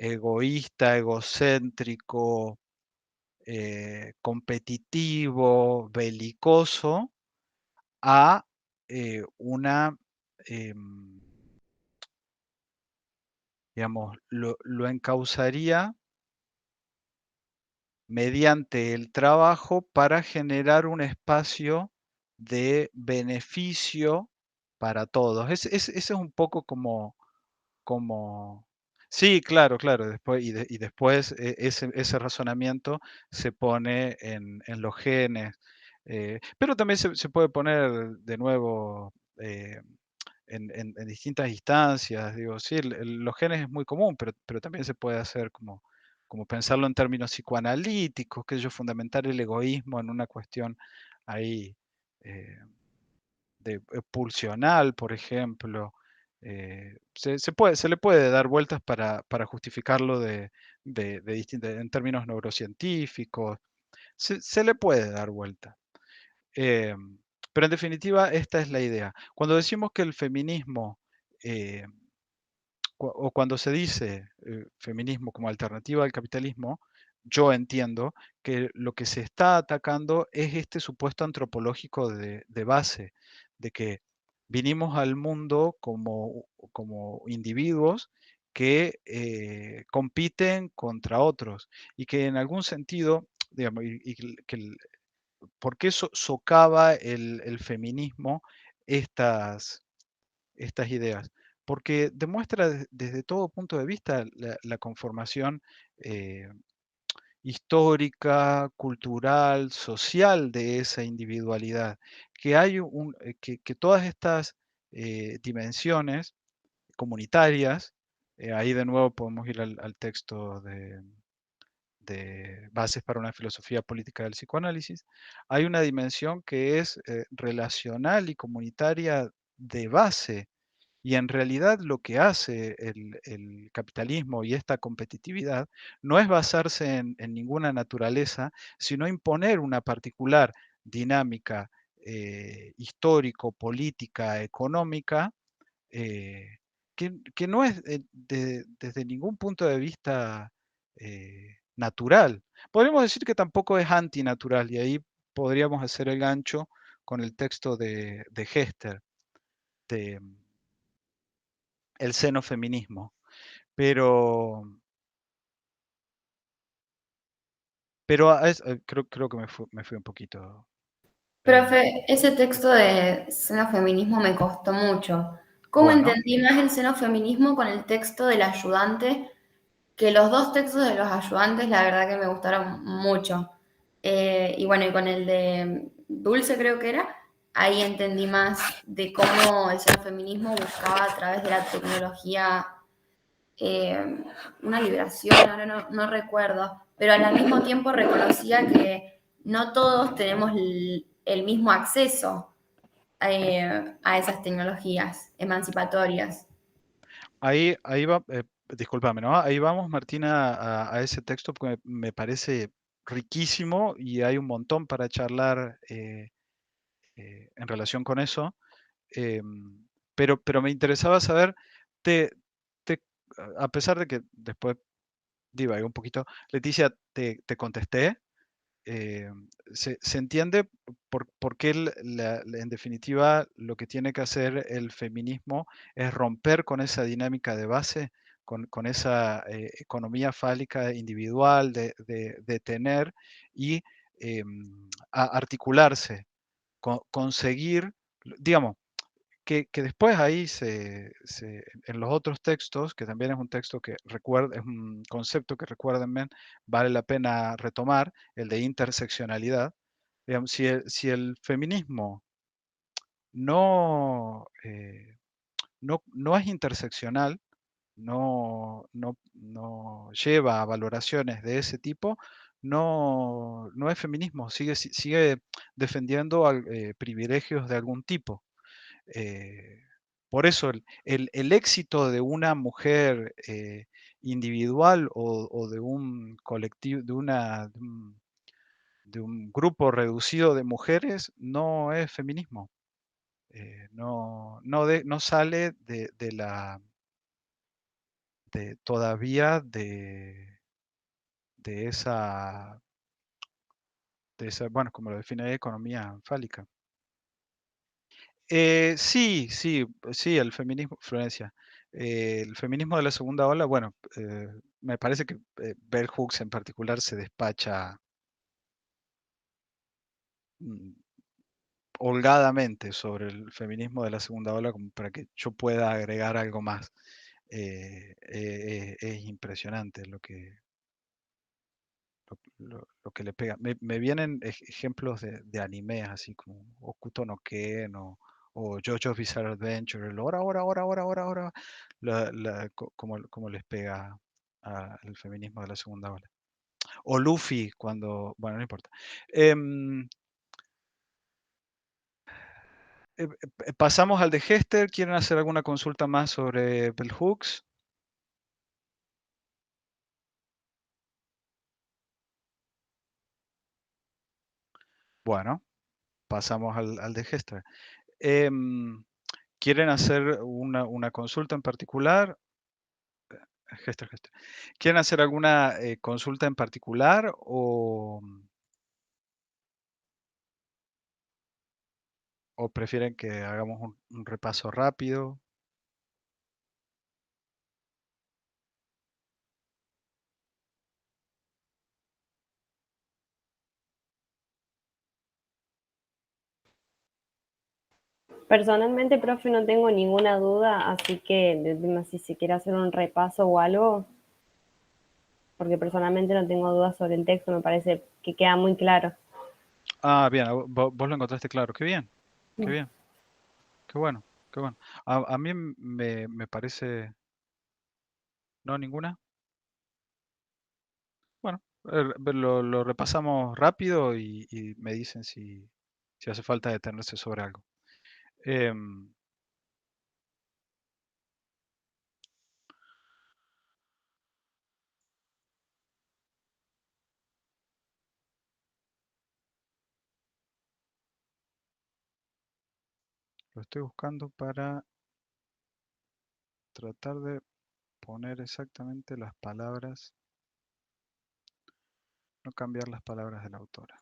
egoísta, egocéntrico, competitivo, belicoso, a una, em, digamos, lo encauzaría mediante el trabajo para generar un espacio de beneficio para todos. Ese es un poco como sí, claro, claro, después y después ese razonamiento se pone en los genes, pero también se puede poner de nuevo, en distintas instancias, digo, sí, los genes es muy común, pero también se puede hacer como pensarlo en términos psicoanalíticos, que yo fundamentar el egoísmo en una cuestión ahí, eh pulsional, por ejemplo. Se le puede dar vueltas para justificarlo en términos neurocientíficos. Se le puede dar vuelta. Pero en definitiva, esta es la idea. Cuando decimos que el feminismo, eh, o cuando se dice feminismo como alternativa al capitalismo, yo entiendo que lo que se está atacando es este supuesto antropológico de base, de que vinimos al mundo como individuos que compiten contra otros y que en algún sentido, digamos, ¿por qué socava el feminismo estas ideas? Porque demuestra desde todo punto de vista la conformación eh, histórica, cultural, social de esa individualidad, que que todas estas dimensiones comunitarias, ahí de nuevo podemos ir al texto de Bases para una filosofía política del psicoanálisis, hay una dimensión que es relacional y comunitaria de base. Y en realidad lo que hace el capitalismo y esta competitividad no es basarse en ninguna naturaleza, sino imponer una particular dinámica histórico, política, económica, que no es desde ningún punto de vista natural. Podríamos decir que tampoco es antinatural, y ahí podríamos hacer el gancho con el texto de Hester, de El xenofeminismo. Pero, creo que me fui un poquito. Profe, ese texto de xenofeminismo me costó mucho. ¿Cómo Bueno, entendí más el xenofeminismo con el texto del ayudante? Que los dos textos de los ayudantes, la verdad que me gustaron mucho. Y bueno, y con el de Dulce creo que era, ahí entendí más de cómo el xenofeminismo buscaba a través de la tecnología eh, una liberación, ahora no recuerdo, pero al mismo tiempo reconocía que no todos tenemos el mismo acceso a esas tecnologías emancipatorias. ahí va. discúlpame, ¿no? Ahí vamos, Martina, a ese texto porque me parece riquísimo y hay un montón para charlar en relación con eso. Pero me interesaba saber, te, te- a pesar de que después divagué un poquito, Leticia, te contesté. eh, se entiende por qué en definitiva lo que tiene que hacer el feminismo es romper con esa dinámica de base, con esa economía fálica individual de tener y articularse, conseguir, digamos, que después ahí en los otros textos, que también es un texto que recuerda, es un concepto que recuérdenme, vale la pena retomar, el de interseccionalidad. Digamos, si el feminismo no, no es interseccional, no lleva a valoraciones de ese tipo, no es feminismo, sigue defendiendo privilegios de algún tipo. Eh, por eso el éxito de una mujer individual o de un colectivo, de un grupo reducido de mujeres no es feminismo. No sale todavía de esa, bueno, como lo define economía fálica. Sí, sí, sí, el feminismo, Florencia. El feminismo de la segunda ola, bueno, me parece que Bell Hooks en particular se despacha mm, holgadamente sobre el feminismo de la segunda ola como para que yo pueda agregar algo más. Es impresionante lo que le pega. Me vienen ejemplos de animes así como Hokuto no Ken o JoJo's Bizarre Adventure, el ahora, como les pega al feminismo de la segunda ola. O Luffy cuando, bueno, no importa. Em, Pasamos al de Hester. ¿Quieren hacer alguna consulta más sobre Bell Hooks? Bueno, pasamos al de Hester. Em, ¿Quieren hacer una consulta en particular? Hester. ¿Quieren hacer alguna consulta en particular o prefieren que hagamos un repaso rápido? Personalmente, profe, no tengo ninguna duda, así que si se quiere hacer un repaso o algo, porque personalmente no tengo dudas sobre el texto, me parece que queda muy claro. Ah, bien, vos lo encontraste claro. Qué bien, qué bien, qué bueno, qué bueno. A mí me parece... ¿No, ninguna? Bueno, lo repasamos rápido y me dicen si hace falta detenerse sobre algo. Em, lo estoy buscando para tratar de poner exactamente las palabras, no cambiar las palabras de la autora.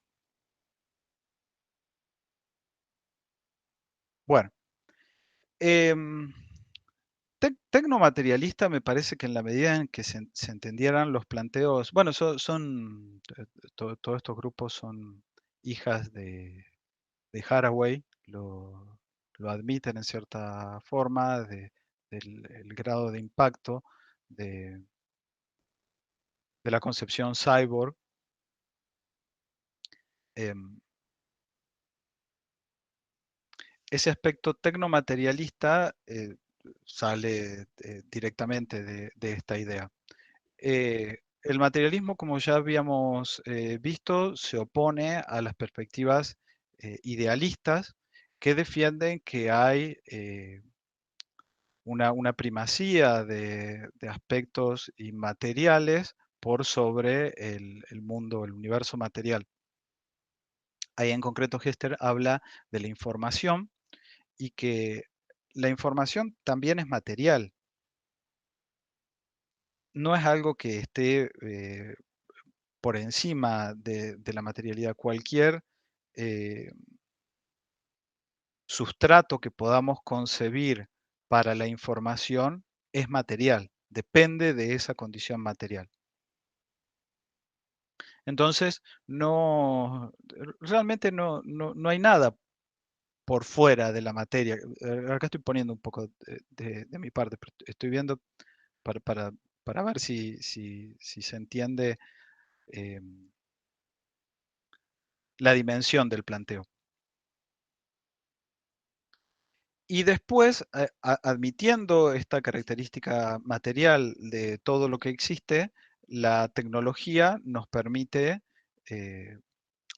Bueno, em, tecnomaterialista me parece que en la medida en que se entendieran los planteos, bueno, todos estos grupos son hijas de Haraway, lo admiten en cierta forma, del el grado de impacto de, de la concepción cyborg. em, Ese aspecto tecnomaterialista sale directamente de esta idea. El materialismo, como ya habíamos visto, se opone a las perspectivas idealistas que defienden que hay una primacía de aspectos inmateriales por sobre el mundo, el universo material. Ahí en concreto Hester habla de la información y que la información también es material, no es algo que esté por encima de la materialidad. Cualquier eh, sustrato que podamos concebir para la información es material, depende de esa condición material. Entonces, realmente no hay nada por fuera de la materia. Acá estoy poniendo un poco de mi parte, pero estoy viendo para, para- para ver si se entiende eh, la dimensión del planteo. Y después, admitiendo esta característica material de todo lo que existe, la tecnología nos permite eh,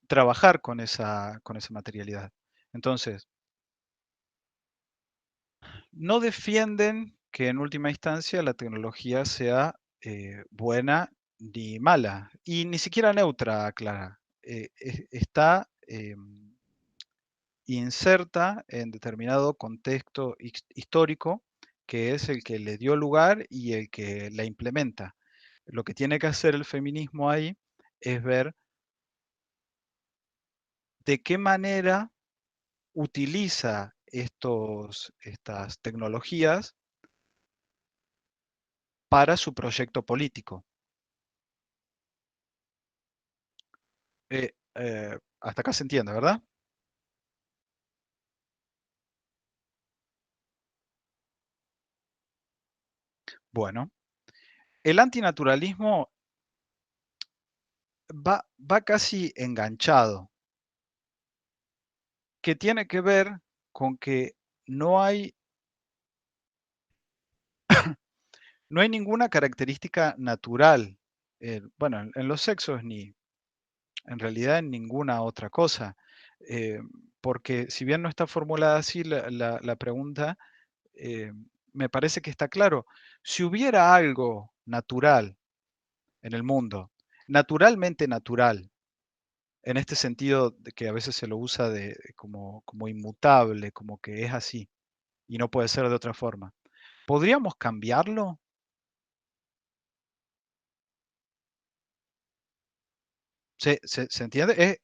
trabajar con esa materialidad. Entonces, no defienden que en última instancia la tecnología sea buena ni mala, y ni siquiera neutra, Clara. Está inserta en determinado contexto histórico que es el que le dio lugar y el que la implementa. Lo que tiene que hacer el feminismo ahí es ver de qué manera utiliza estas tecnologías para su proyecto político. Hasta acá se entiende, ¿verdad? Bueno, el antinaturalismo va casi enganchado, que tiene que ver con que no hay, no hay ninguna característica natural, bueno, en los sexos ni en realidad en ninguna otra cosa, eh, porque si bien no está formulada así la pregunta, eh, me parece que está claro. Si hubiera algo natural en el mundo, naturalmente natural, en este sentido de que a veces se lo usa como inmutable, como que es así y no puede ser de otra forma, ¿podríamos cambiarlo? ¿Se entiende?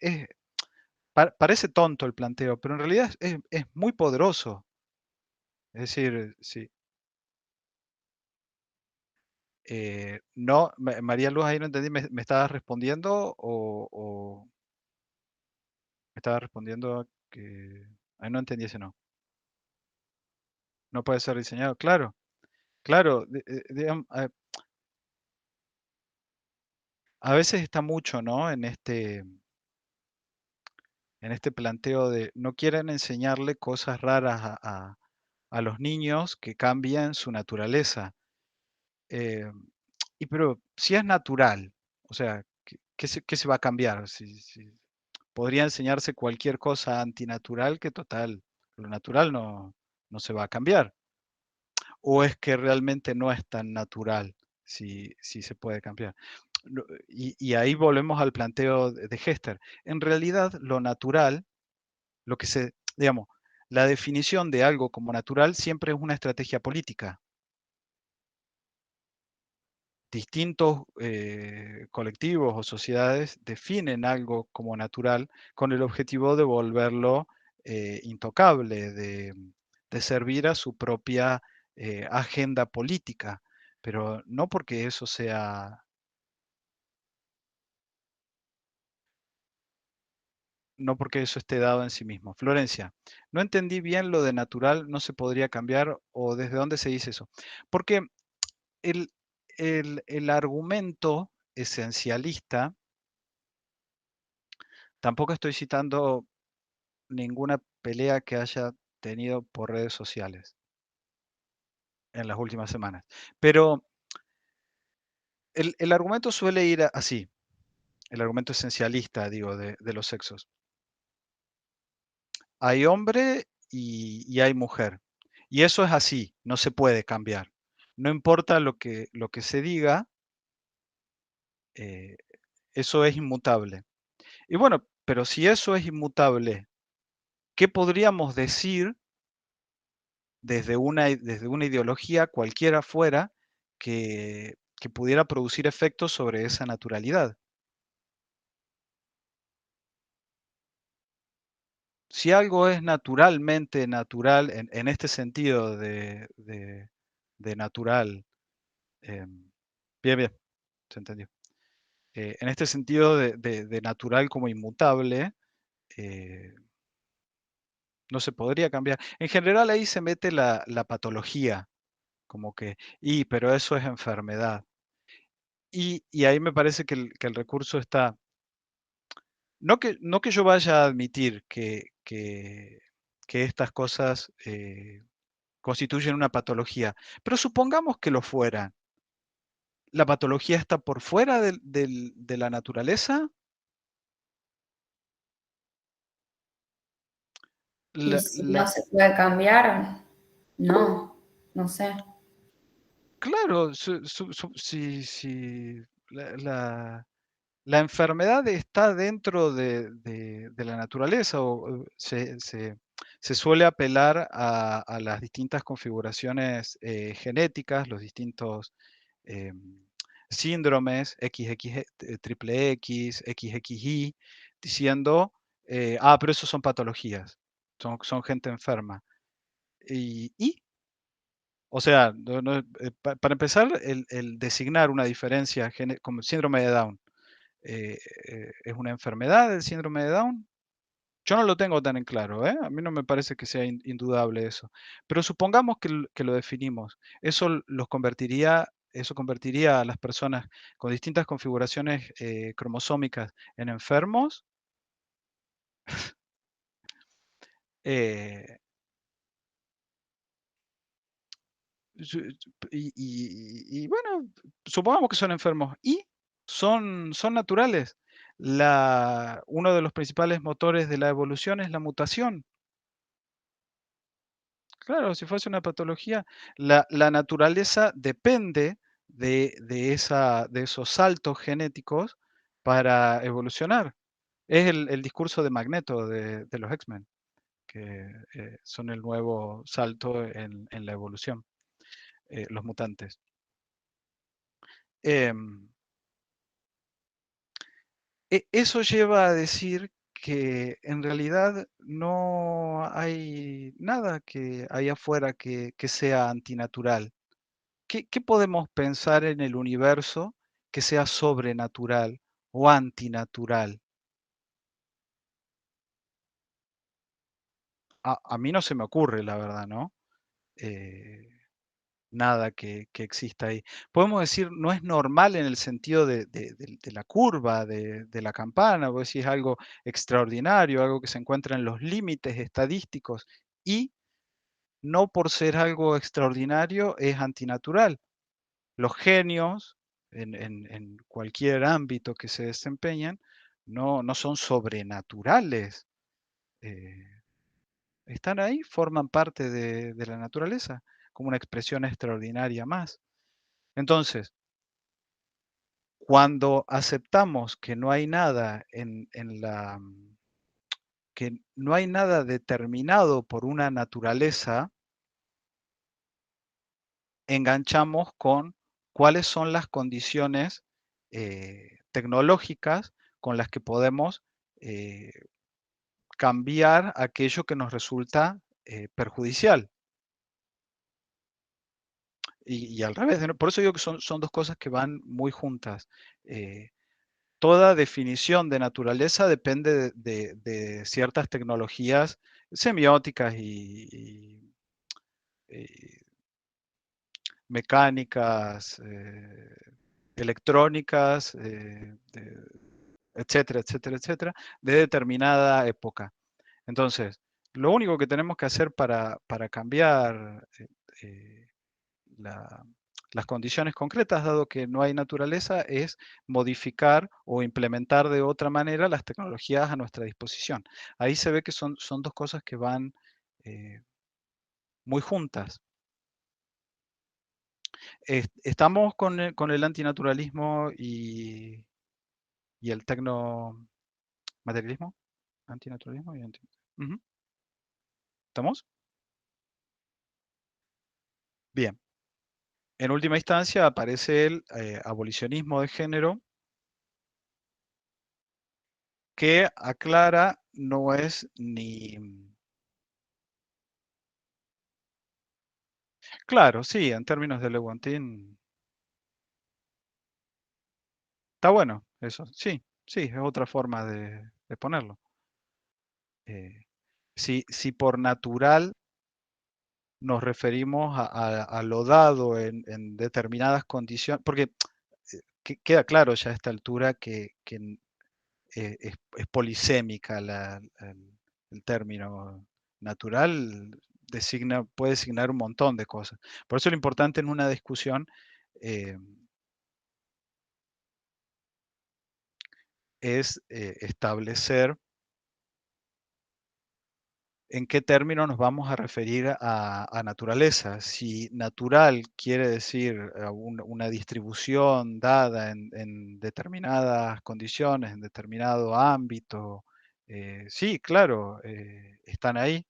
Parece tonto el planteo, pero en realidad es muy poderoso. Es decir, sí. No, María Luz, ahí no entendí, ¿me estabas respondiendo o me estabas respondiendo que... Ahí no entendí ese no. No puede ser diseñado. Claro, claro. A veces está mucho, ¿no? En este planteo de no quieren enseñarle cosas raras a los niños que cambian su naturaleza. Eh, pero si es natural, o sea, ¿qué se va a cambiar? Podría enseñarse cualquier cosa antinatural que total, lo natural no se va a cambiar. ¿O es que realmente no es tan natural si se puede cambiar? Y ahí volvemos al planteo de Hester. En realidad, lo natural, digamos, la definición de algo como natural siempre es una estrategia política. Distintos colectivos o sociedades definen algo como natural con el objetivo de volverlo intocable, de servir a su propia agenda política, pero no porque eso sea, no porque eso esté dado en sí mismo. Florencia, no entendí bien lo de natural, no se podría cambiar o desde dónde se dice eso. Porque el, el argumento esencialista, tampoco estoy citando ninguna pelea que haya tenido por redes sociales en las últimas semanas. Pero el argumento suele ir así, el argumento esencialista, digo, de los sexos. Hay hombre y hay mujer. Y eso es así, no se puede cambiar. No importa lo que se diga, eh, eso es inmutable. Y bueno, pero si eso es inmutable, ¿qué podríamos decir desde una ideología cualquiera fuera que pudiera producir efectos sobre esa naturalidad? Si algo es naturalmente natural, en este sentido de natural, bien, bien, se entendió. En este sentido de natural como inmutable, eh, no se podría cambiar. En general ahí se mete la patología, como que, pero eso es enfermedad. Y ahí me parece que el recurso está, no que yo vaya a admitir que estas cosas constituyen una patología, pero supongamos que lo fueran. ¿La patología está por fuera de la naturaleza? Y La, si no la- se puede cambiar, no, no sé. claro, si la enfermedad está dentro de la naturaleza o se suele apelar a las distintas configuraciones genéticas, los distintos síndromes, XX, triple X, XXI, diciendo, pero esos son patologías, son gente enferma. Y, o sea, para empezar, el designar una diferencia como síndrome de Down ¿es una enfermedad el síndrome de Down? Yo no lo tengo tan en claro, ¿eh? A mí no me parece que sea indudable eso. Pero supongamos que lo definimos. Eso convertiría a las personas con distintas configuraciones cromosómicas en enfermos. eh, y bueno, supongamos que son enfermos y son naturales. Uno de los principales motores de la evolución es la mutación. Claro, si fuese una patología, la naturaleza depende de esos saltos genéticos para evolucionar. Es el discurso de Magneto de los X-Men, que son el nuevo salto en la evolución, los mutantes. Em, Eso lleva a decir que en realidad no hay nada que hay afuera que sea antinatural. ¿Qué podemos pensar en el universo que sea sobrenatural o antinatural? A mí no se me ocurre, la verdad, ¿no? Eh, Nada que exista ahí. Podemos decir, no es normal en el sentido de la curva, de la campana, o si es algo extraordinario, algo que se encuentra en los límites estadísticos y no por ser algo extraordinario es antinatural. Los genios, en cualquier ámbito que se desempeñan, no son sobrenaturales. eh, Están ahí, forman parte de la naturaleza, como una expresión extraordinaria más. Entonces, cuando aceptamos que no hay nada que no hay nada determinado por una naturaleza, enganchamos con cuáles son las condiciones tecnológicas con las que podemos eh, cambiar aquello que nos resulta perjudicial. Y al revés, por eso digo que son dos cosas que van muy juntas. Toda definición de naturaleza depende de ciertas tecnologías semióticas y mecánicas, electrónicas, etcétera, etcétera, etcétera, de determinada época. Entonces, lo único que tenemos que hacer para cambiar eh, la- las condiciones concretas, dado que no hay naturaleza, es modificar o implementar de otra manera las tecnologías a nuestra disposición. Ahí se ve que son dos cosas que van eh, muy juntas. Estamos con el antinaturalismo y el tecnomaterialismo. Antinaturalismo y Ujú. ¿Estamos? Bien. En última instancia aparece el abolicionismo de género, que aclara no es ni... Claro, sí, en términos de Lewontin, está bueno eso. Sí, sí, es otra forma de ponerlo. Si por natural nos referimos a lo dado en determinadas condiciones, porque queda claro ya a esta altura que es polisémica el término natural, puede designar un montón de cosas. Por eso lo importante en una discusión eh, es establecer en qué término nos vamos a referir a naturaleza. Si natural quiere decir una distribución dada en determinadas condiciones, en determinado ámbito, sí, claro, están ahí.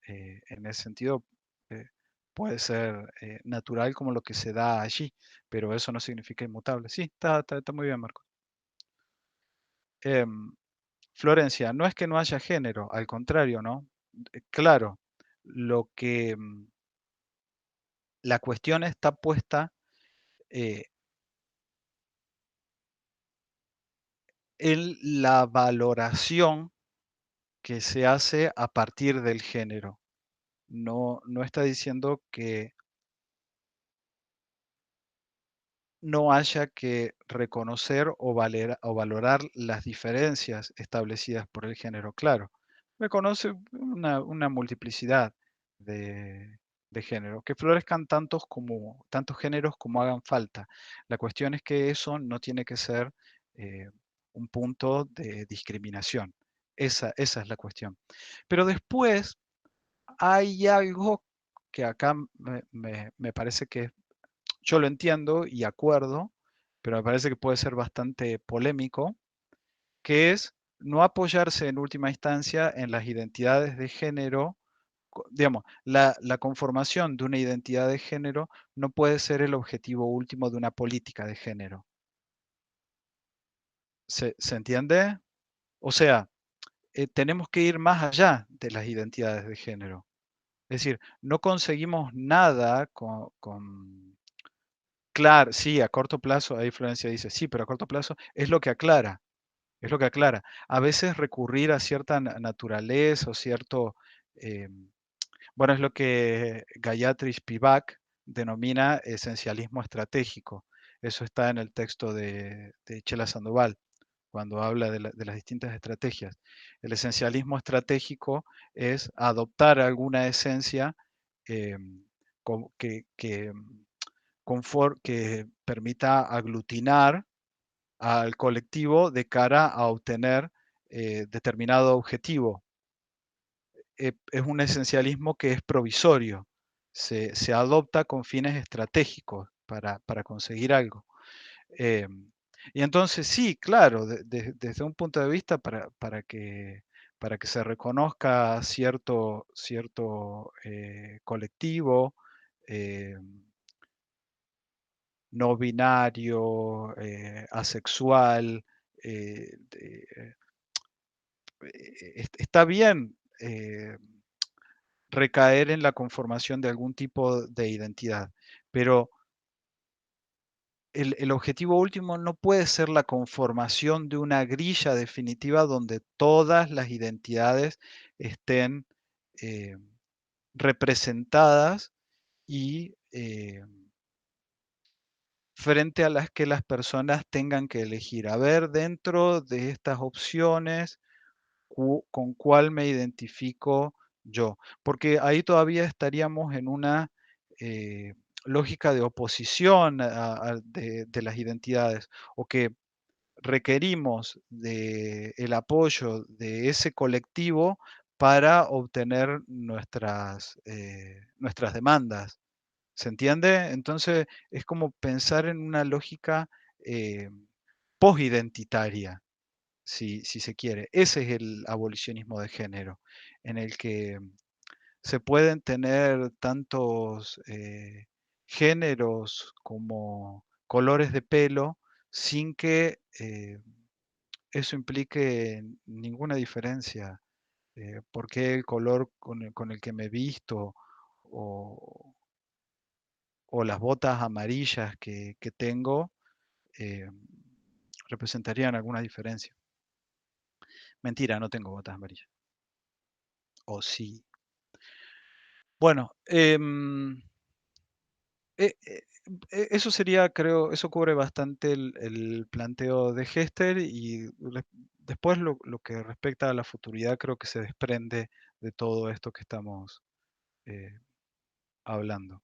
En ese sentido, eh, puede ser natural como lo que se da allí, pero eso no significa inmutable. Sí, está muy bien, Marco. Em, Florencia, no es que no haya género, al contrario, ¿no? Claro, lo que la cuestión está puesta eh, en la valoración que se hace a partir del género. No está diciendo que no haya que reconocer o valorar las diferencias establecidas por el género. Claro, reconoce una multiplicidad de, de género, que florezcan tantos géneros como hagan falta. La cuestión es que eso no tiene que ser un punto de discriminación. Esa es la cuestión. Pero después hay algo que acá me parece que yo lo entiendo y acuerdo, pero me parece que puede ser bastante polémico, que es no apoyarse en última instancia en las identidades de género. Digamos, la conformación de una identidad de género no puede ser el objetivo último de una política de género. ¿Se entiende? O sea, tenemos que ir más allá de las identidades de género. Es decir, no conseguimos nada Claro, sí, a corto plazo, ahí Florencia dice, sí, pero a corto plazo es lo que aclara, es lo que aclara. A veces recurrir a cierta naturaleza o cierto, bueno, es lo que Gayatri Spivak denomina esencialismo estratégico. Eso está en el texto de Chela Sandoval, cuando habla de las distintas estrategias. El esencialismo estratégico es adoptar alguna esencia que que permita aglutinar al colectivo de cara a obtener determinado objetivo. Es un esencialismo que es provisorio, se adopta con fines estratégicos para conseguir algo. Eh, y entonces sí, claro, desde un punto de vista para que se reconozca cierto colectivo, eh, no binario, asexual, está bien recaer en la conformación de algún tipo de identidad, pero el objetivo último no puede ser la conformación de una grilla definitiva donde todas las identidades estén eh, representadas y frente a las que las personas tengan que elegir. A ver, dentro de estas opciones, con cuál me identifico yo. Porque ahí todavía estaríamos en una lógica de oposición de las identidades, o que requerimos del apoyo de ese colectivo para obtener nuestras demandas. ¿Se entiende? Entonces es como pensar en una lógica posidentitaria, si se quiere. Ese es el abolicionismo de género, en el que se pueden tener tantos géneros como colores de pelo sin que eso implique ninguna diferencia. ¿Por qué el color con el que me visto o, o las botas amarillas que tengo eh, representarían alguna diferencia? Mentira, no tengo botas amarillas. O sí. Bueno, eso sería, creo, eso cubre bastante el planteo de Hester y después lo que respecta a la futuridad creo que se desprende de todo esto que estamos eh, hablando.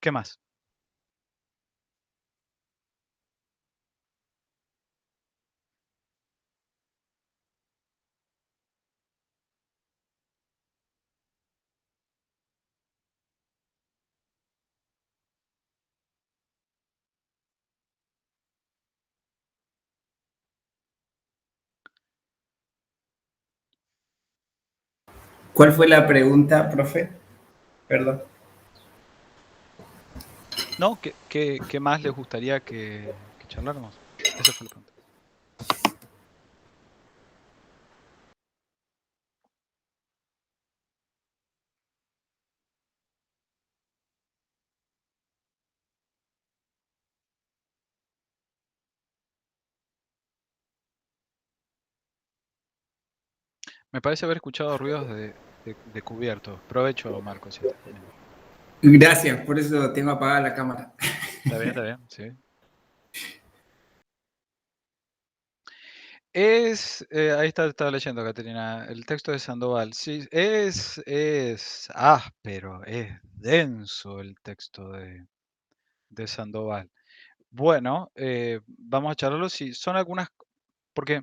¿Qué más? ¿Cuál fue la pregunta, profe? Perdón. No, ¿qué más les gustaría que charláramos? Esa fue la pregunta. Me parece haber escuchado ruidos de cubiertos. Provecho, Marco, si estás comiendo. Gracias, por eso tengo apagada la cámara. Está bien, sí. Ahí estaba leyendo, Caterina, el texto de Sandoval. Sí, es áspero, es denso el texto de Sandoval. Bueno, vamos a charlarlo. Si son algunas, porque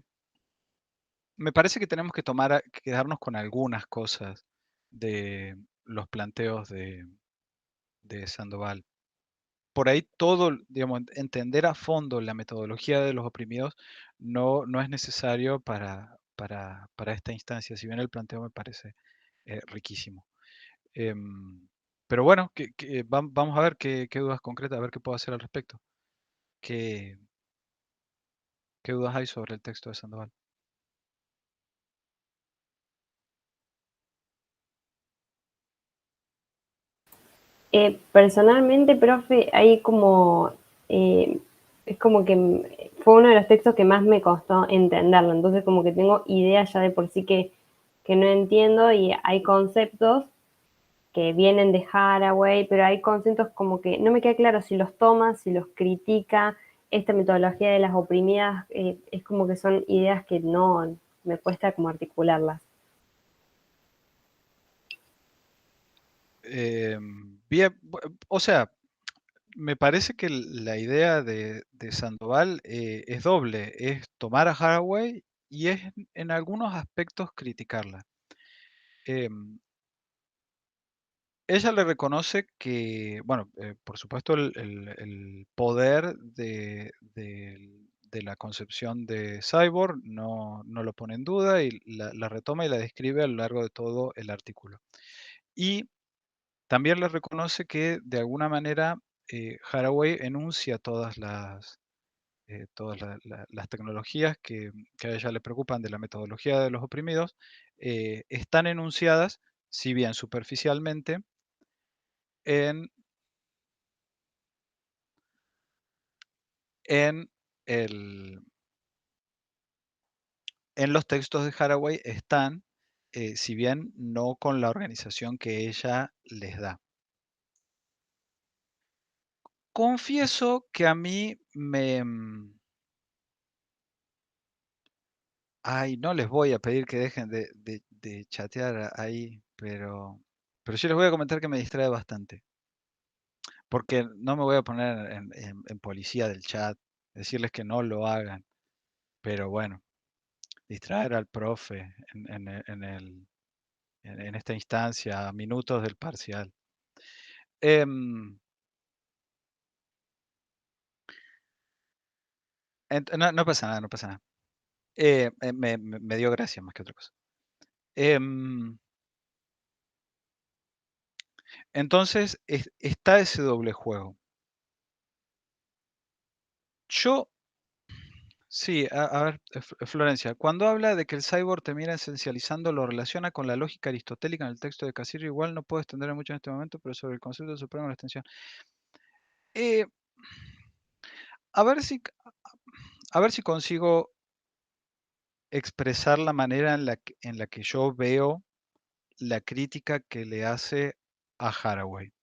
me parece que tenemos que quedarnos con algunas cosas de los planteos de Sandoval. Por ahí todo, digamos, entender a fondo la metodología de los oprimidos no es necesario para esta instancia, si bien el planteo me parece riquísimo. Em, pero bueno, vamos a ver qué dudas concretas, a ver qué puedo hacer al respecto. ¿Qué, qué dudas hay sobre el texto de Sandoval? Personalmente, profe, hay como, es como que fue uno de los textos que más me costó entenderlo, entonces como que tengo ideas ya de por sí que no entiendo y hay conceptos que vienen de Haraway, pero hay conceptos como que no me queda claro si los toma, si los critica, esta metodología de las oprimidas, es como que son ideas que no, me cuesta como articularlas. Bien, o sea, me parece que la idea de Sandoval es doble, es tomar a Haraway y es en algunos aspectos criticarla. Em, Ella le reconoce que, bueno, por supuesto el poder de la concepción de Cyborg no lo pone en duda y la retoma y la describe a lo largo de todo el artículo. Y también le reconoce que de alguna manera Haraway enuncia todas las tecnologías que a ella le preocupan de la metodología de los oprimidos, están enunciadas, si bien superficialmente, en, en, el, en los textos de Haraway están, si bien no con la organización que ella les da. Confieso que a mí ay, no les voy a pedir que dejen de chatear ahí, pero sí les voy a comentar que me distrae bastante, porque no me voy a poner en policía del chat, decirles que no lo hagan, pero bueno, distraer al profe en esta instancia, a minutos del parcial. Em, no, no pasa nada, no pasa nada. Me dio gracia más que otra cosa. Entonces, está ese doble juego. Yo, sí, a ver, Florencia, cuando habla de que el cyborg termina esencializando, lo relaciona con la lógica aristotélica en el texto de Cassirer, igual no puedo extender mucho en este momento, pero sobre el concepto de supremo de la extensión. Eh, a ver si, a ver si consigo expresar la manera en la que yo veo la crítica que le hace a Haraway.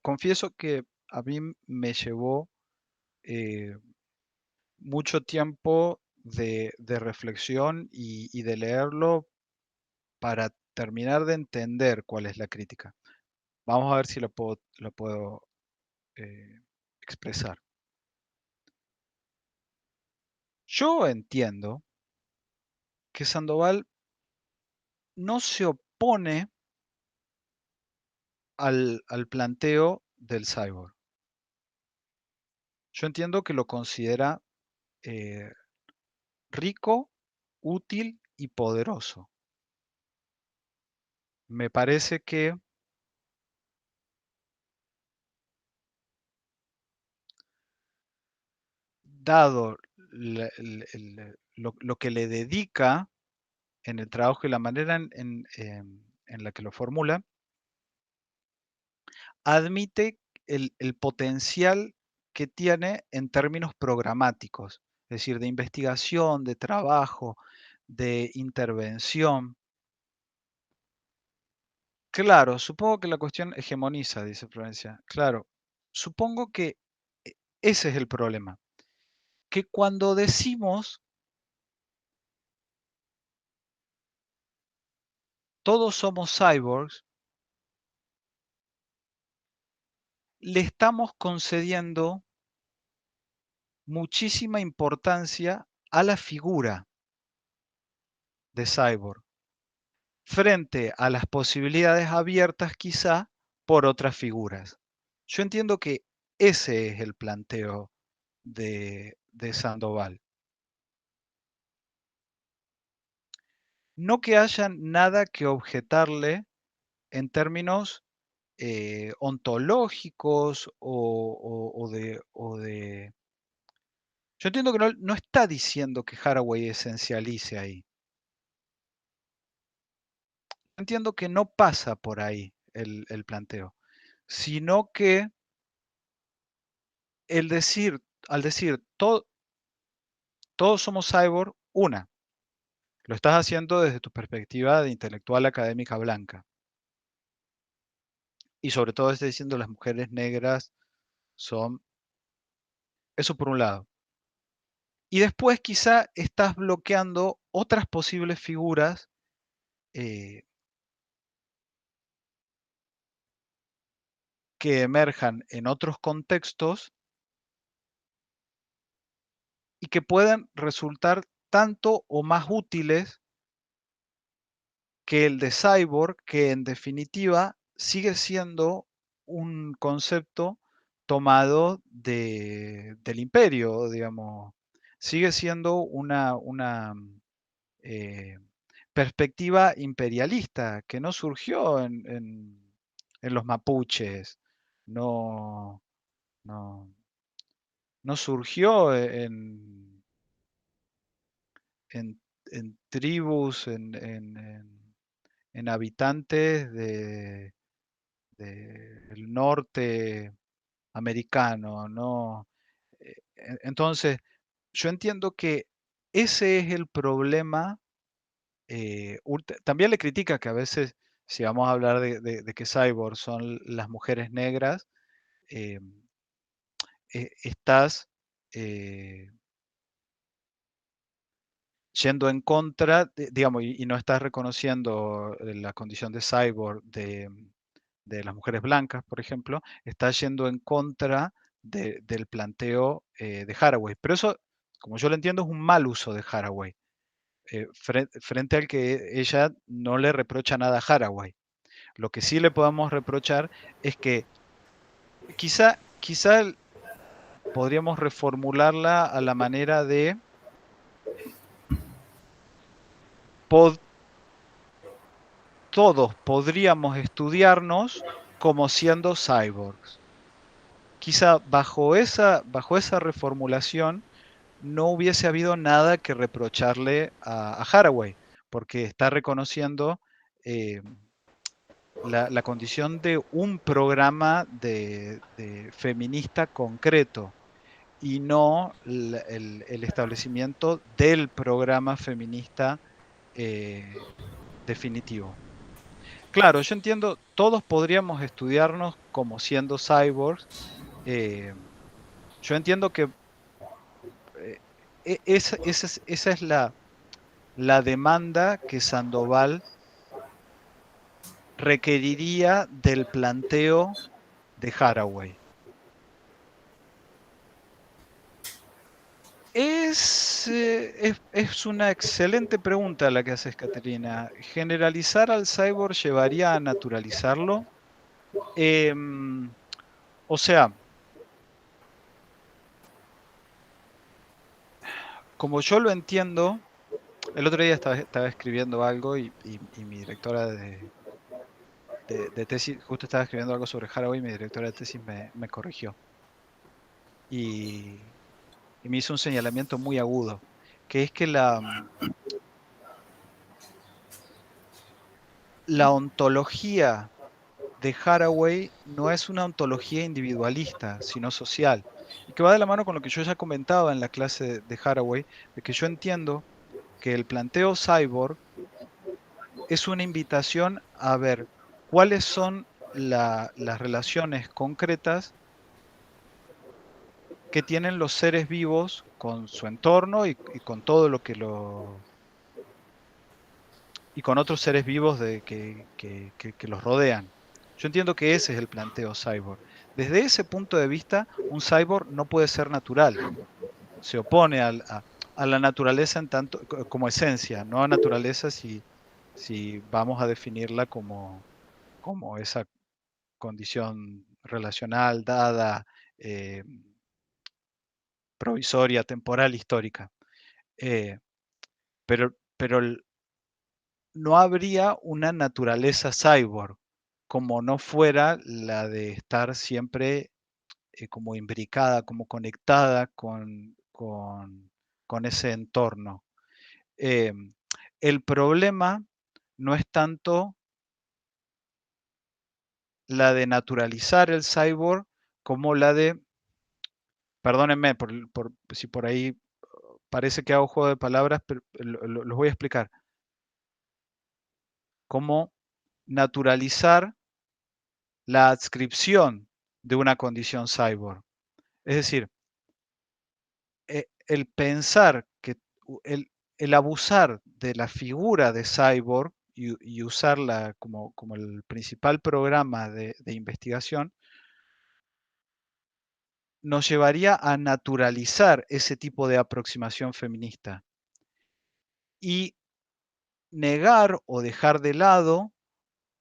Confieso que a mí me llevó mucho tiempo de reflexión y de leerlo para terminar de entender cuál es la crítica. Vamos a ver si lo puedo expresar. Yo entiendo que Sandoval no se opone al planteo del cyborg. Yo entiendo que lo considera eh, rico, útil y poderoso. Me parece que dado lo que le dedica en el trabajo y la manera en la que lo formula, admite el potencial que tiene en términos programáticos, es decir, de investigación, de trabajo, de intervención. Claro, supongo que la cuestión hegemoniza, dice Florencia. Claro, supongo que ese es el problema, que cuando decimos todos somos cyborgs, le estamos concediendo muchísima importancia a la figura de cyborg frente a las posibilidades abiertas quizá por otras figuras. Yo entiendo que ese es el planteo de Sandoval. No que haya nada que objetarle en términos ontológicos o de... Yo entiendo que no está diciendo que Haraway esencialice ahí. Entiendo que no pasa por ahí el planteo, sino que al decir todos somos cyborg, lo estás haciendo desde tu perspectiva de intelectual académica blanca. Y sobre todo estás diciendo las mujeres negras son... Eso por un lado. Y después quizá estás bloqueando otras posibles figuras eh, que emerjan en otros contextos y que puedan resultar tanto o más útiles que el de cyborg, que en definitiva sigue siendo un concepto tomado del imperio, digamos, sigue siendo una eh, perspectiva imperialista que no surgió en los mapuches, no, no, no surgió en tribus, en habitantes del norte americano, ¿no? Entonces, yo entiendo que ese es el problema. También le critica que a veces, si vamos a hablar de que cyborg son las mujeres negras, eh, estás eh, yendo en contra, digamos, y no estás reconociendo la condición de cyborg de las mujeres blancas, por ejemplo, está yendo en contra del planteo de Haraway. Pero eso como yo lo entiendo, es un mal uso de Haraway, frente al que ella no le reprocha nada a Haraway. Lo que sí le podemos reprochar es que quizá podríamos reformularla a la manera de todos podríamos estudiarnos como siendo cyborgs. Quizá bajo esa reformulación no hubiese habido nada que reprocharle a Haraway, porque está reconociendo la condición de un programa de feminista concreto y no el establecimiento del programa feminista definitivo. Claro, yo entiendo, todos podríamos estudiarnos como siendo cyborgs. Yo entiendo que esa es la demanda que Sandoval requeriría del planteo de Haraway. Es una excelente pregunta la que haces, Caterina. ¿Generalizar al cyborg llevaría a naturalizarlo? O sea, como yo lo entiendo, el otro día estaba escribiendo algo y mi directora de tesis, justo estaba escribiendo algo sobre Haraway y mi directora de tesis me corrigió. Y me hizo un señalamiento muy agudo, que es que la ontología de Haraway no es una ontología individualista, sino social. Y que va de la mano con lo que yo ya comentaba en la clase de Haraway, de que yo entiendo que el planteo cyborg es una invitación a ver cuáles son las relaciones concretas que tienen los seres vivos con su entorno y con todo lo que y con otros seres vivos que los rodean. Yo entiendo que ese es el planteo cyborg. Desde ese punto de vista, un cyborg no puede ser natural. Se opone a la naturaleza en tanto, como esencia, no a naturaleza si vamos a definirla como esa condición relacional dada, provisoria, temporal, histórica. Pero no habría una naturaleza cyborg, como no fuera la de estar siempre como imbricada, como conectada con ese entorno. El problema no es tanto la de naturalizar el cyborg como la de, perdónenme si por ahí parece que hago juego de palabras, pero los voy a explicar. Cómo naturalizar la adscripción de una condición cyborg. Es decir, el pensar que el abusar de la figura de cyborg y usarla como el principal programa de investigación nos llevaría a naturalizar ese tipo de aproximación feminista y negar o dejar de lado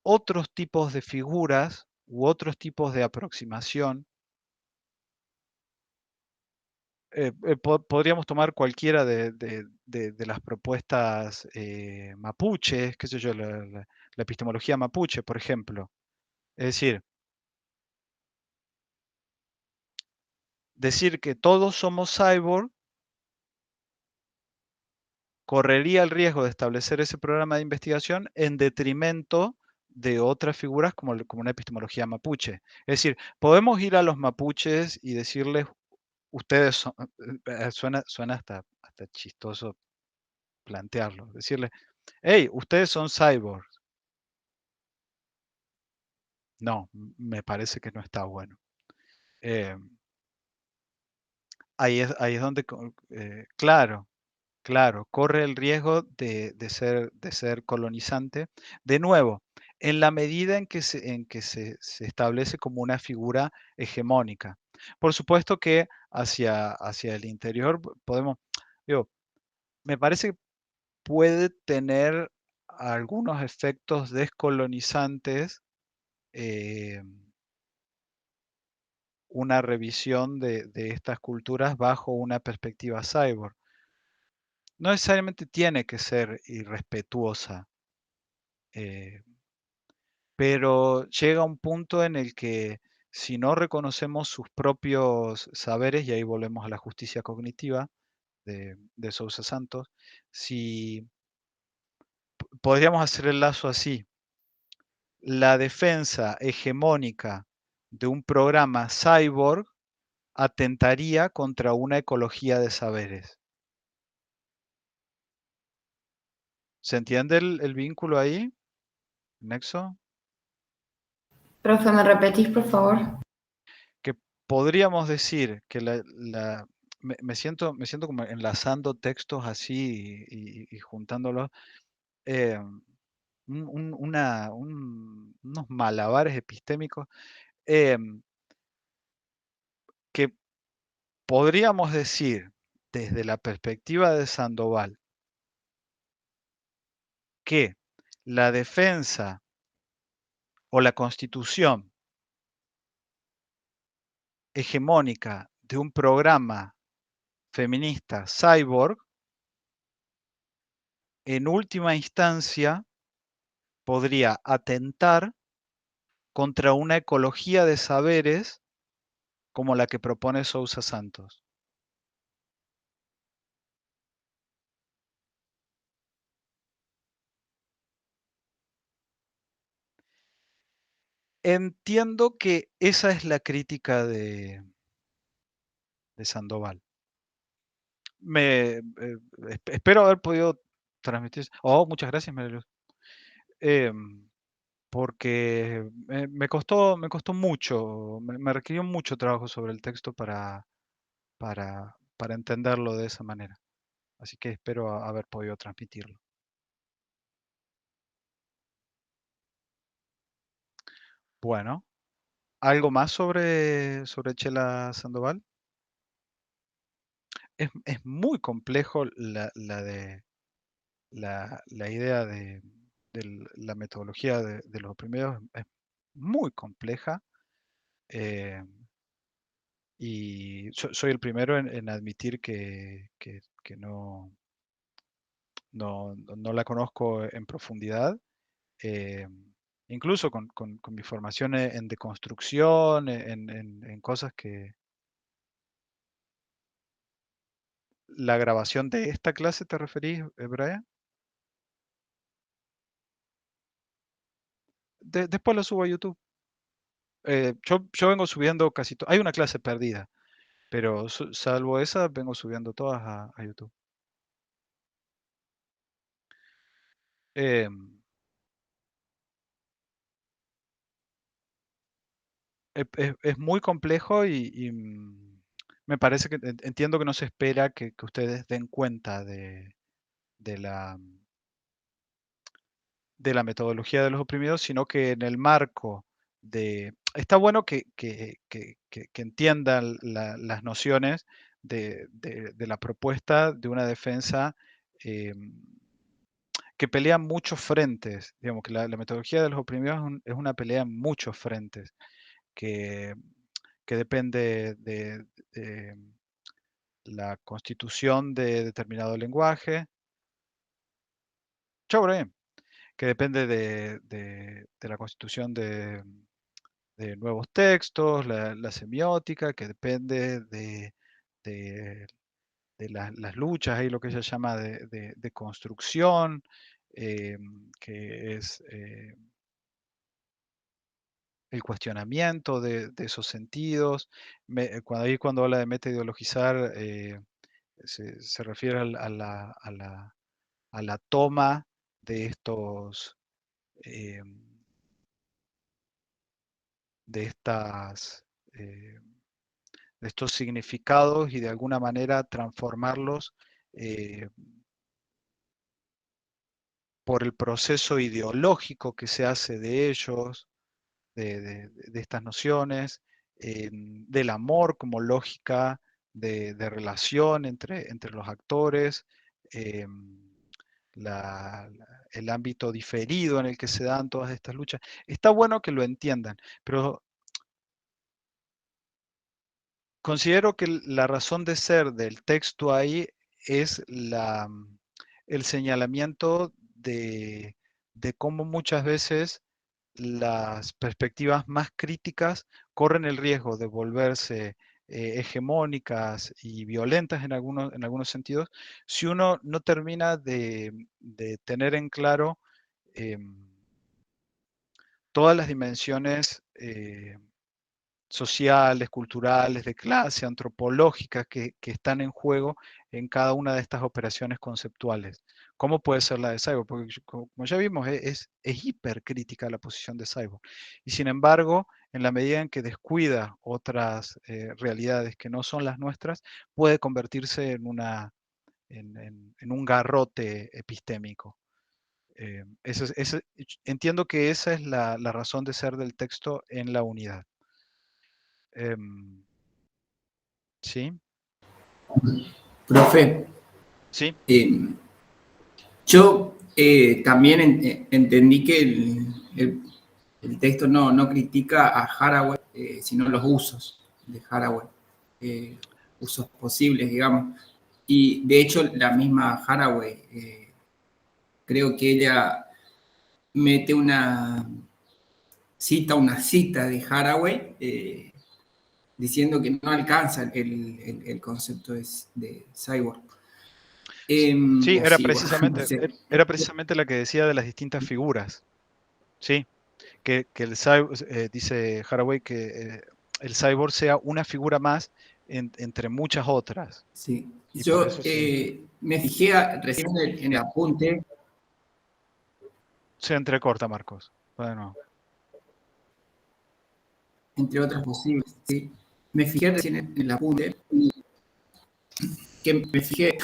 otros tipos de figuras u otros tipos de aproximación. Podríamos tomar cualquiera de las propuestas mapuches, qué sé yo, la epistemología mapuche, por ejemplo. Es decir que todos somos cyborg correría el riesgo de establecer ese programa de investigación en detrimento de otras figuras como una epistemología mapuche. Es decir, podemos ir a los mapuches y decirles, ustedes son, suena hasta chistoso plantearlo, decirle, hey, ustedes son cyborgs. No, me parece que no está bueno. Ahí es donde, claro, corre el riesgo de ser colonizante. De nuevo, en la medida en que se establece como una figura hegemónica. Por supuesto que hacia el interior podemos, digo, me parece que puede tener algunos efectos descolonizantes, eh, una revisión de estas culturas bajo una perspectiva cyborg. No necesariamente tiene que ser irrespetuosa, eh, pero llega un punto en el que si no reconocemos sus propios saberes, y ahí volvemos a la justicia cognitiva de Sousa Santos, si podríamos hacer el lazo así, la defensa hegemónica de un programa cyborg atentaría contra una ecología de saberes. ¿Se entiende el vínculo ahí? ¿Nexo? Profe, ¿me repetís, por favor? Que podríamos decir que me siento como enlazando textos así y juntándolos, eh, unos malabares epistémicos, que podríamos decir desde la perspectiva de Sandoval que la defensa o la constitución hegemónica de un programa feminista cyborg, en última instancia podría atentar contra una ecología de saberes como la que propone Sousa Santos. Entiendo que esa es la crítica de Sandoval. Espero haber podido transmitir. Oh, muchas gracias, María Luz. Porque me costó mucho, me requirió mucho trabajo sobre el texto para entenderlo de esa manera. Así que espero haber podido transmitirlo. Bueno, ¿algo más sobre Chela Sandoval? Es muy complejo la idea de la metodología de los oprimidos, es muy compleja. eh, y soy el primero en admitir que no la conozco en profundidad. eh, Incluso con mi formación en deconstrucción, en cosas que la grabación de esta clase, ¿te referís, Brian? Después la subo a YouTube. Yo vengo subiendo casi todo. Hay una clase perdida, pero salvo esa, vengo subiendo todas a YouTube. Em, es muy complejo me parece que entiendo que no se espera que ustedes den cuenta de la metodología de los oprimidos, sino que en el marco de... Está bueno que entiendan las nociones de la propuesta de una defensa, que pelea en muchos frentes. Digamos que la metodología de los oprimidos es una pelea en muchos frentes, que, que depende de la constitución de determinado lenguaje. Chau, Brian. Que depende de la constitución de nuevos textos, la semiótica, que depende de- de las luchas, ahí lo que ella llama de construcción, que es el cuestionamiento de esos sentidos. Cuando habla de metaideologizar, se refiere a la toma de de estas, eh, de estos significados y de alguna manera transformarlos, eh, por el proceso ideológico que se hace de ellos, de estas nociones, del amor como lógica de relación entre los actores, el ámbito diferido en el que se dan todas estas luchas. Está bueno que lo entiendan, pero considero que la razón de ser del texto ahí es el señalamiento de cómo muchas veces las perspectivas más críticas corren el riesgo de volverse hegemónicas y violentas en algunos sentidos si uno no termina de tener en claro todas las dimensiones sociales, culturales, de clase, antropológicas que están en juego en cada una de estas operaciones conceptuales. ¿Cómo puede ser la de Cyborg? Porque como ya vimos, es hipercrítica la posición de Cyborg. Y sin embargo, en la medida en que descuida otras realidades que no son las nuestras, puede convertirse en un garrote epistémico. Entiendo que esa es la razón de ser del texto en la unidad. Sí, Profe, sí, eh, yo también entendí que el texto no critica a Haraway, sino los usos de Haraway, eh, usos posibles, digamos. Y de hecho, la misma Haraway, creo que ella mete una cita de Haraway, diciendo que no alcanza el concepto de cyborg. sí, O cyborg, no sé. era precisamente la que decía de las distintas figuras. Sí, que dice Haraway que el cyborg sea una figura más entre muchas otras. Sí. Y por Yo eso sí. me fijé recién en el apunte, Se entrecorta, Marcos. Bueno, entre otras posibles. ¿Sí? Me fijé recién en el apunte, que me fijé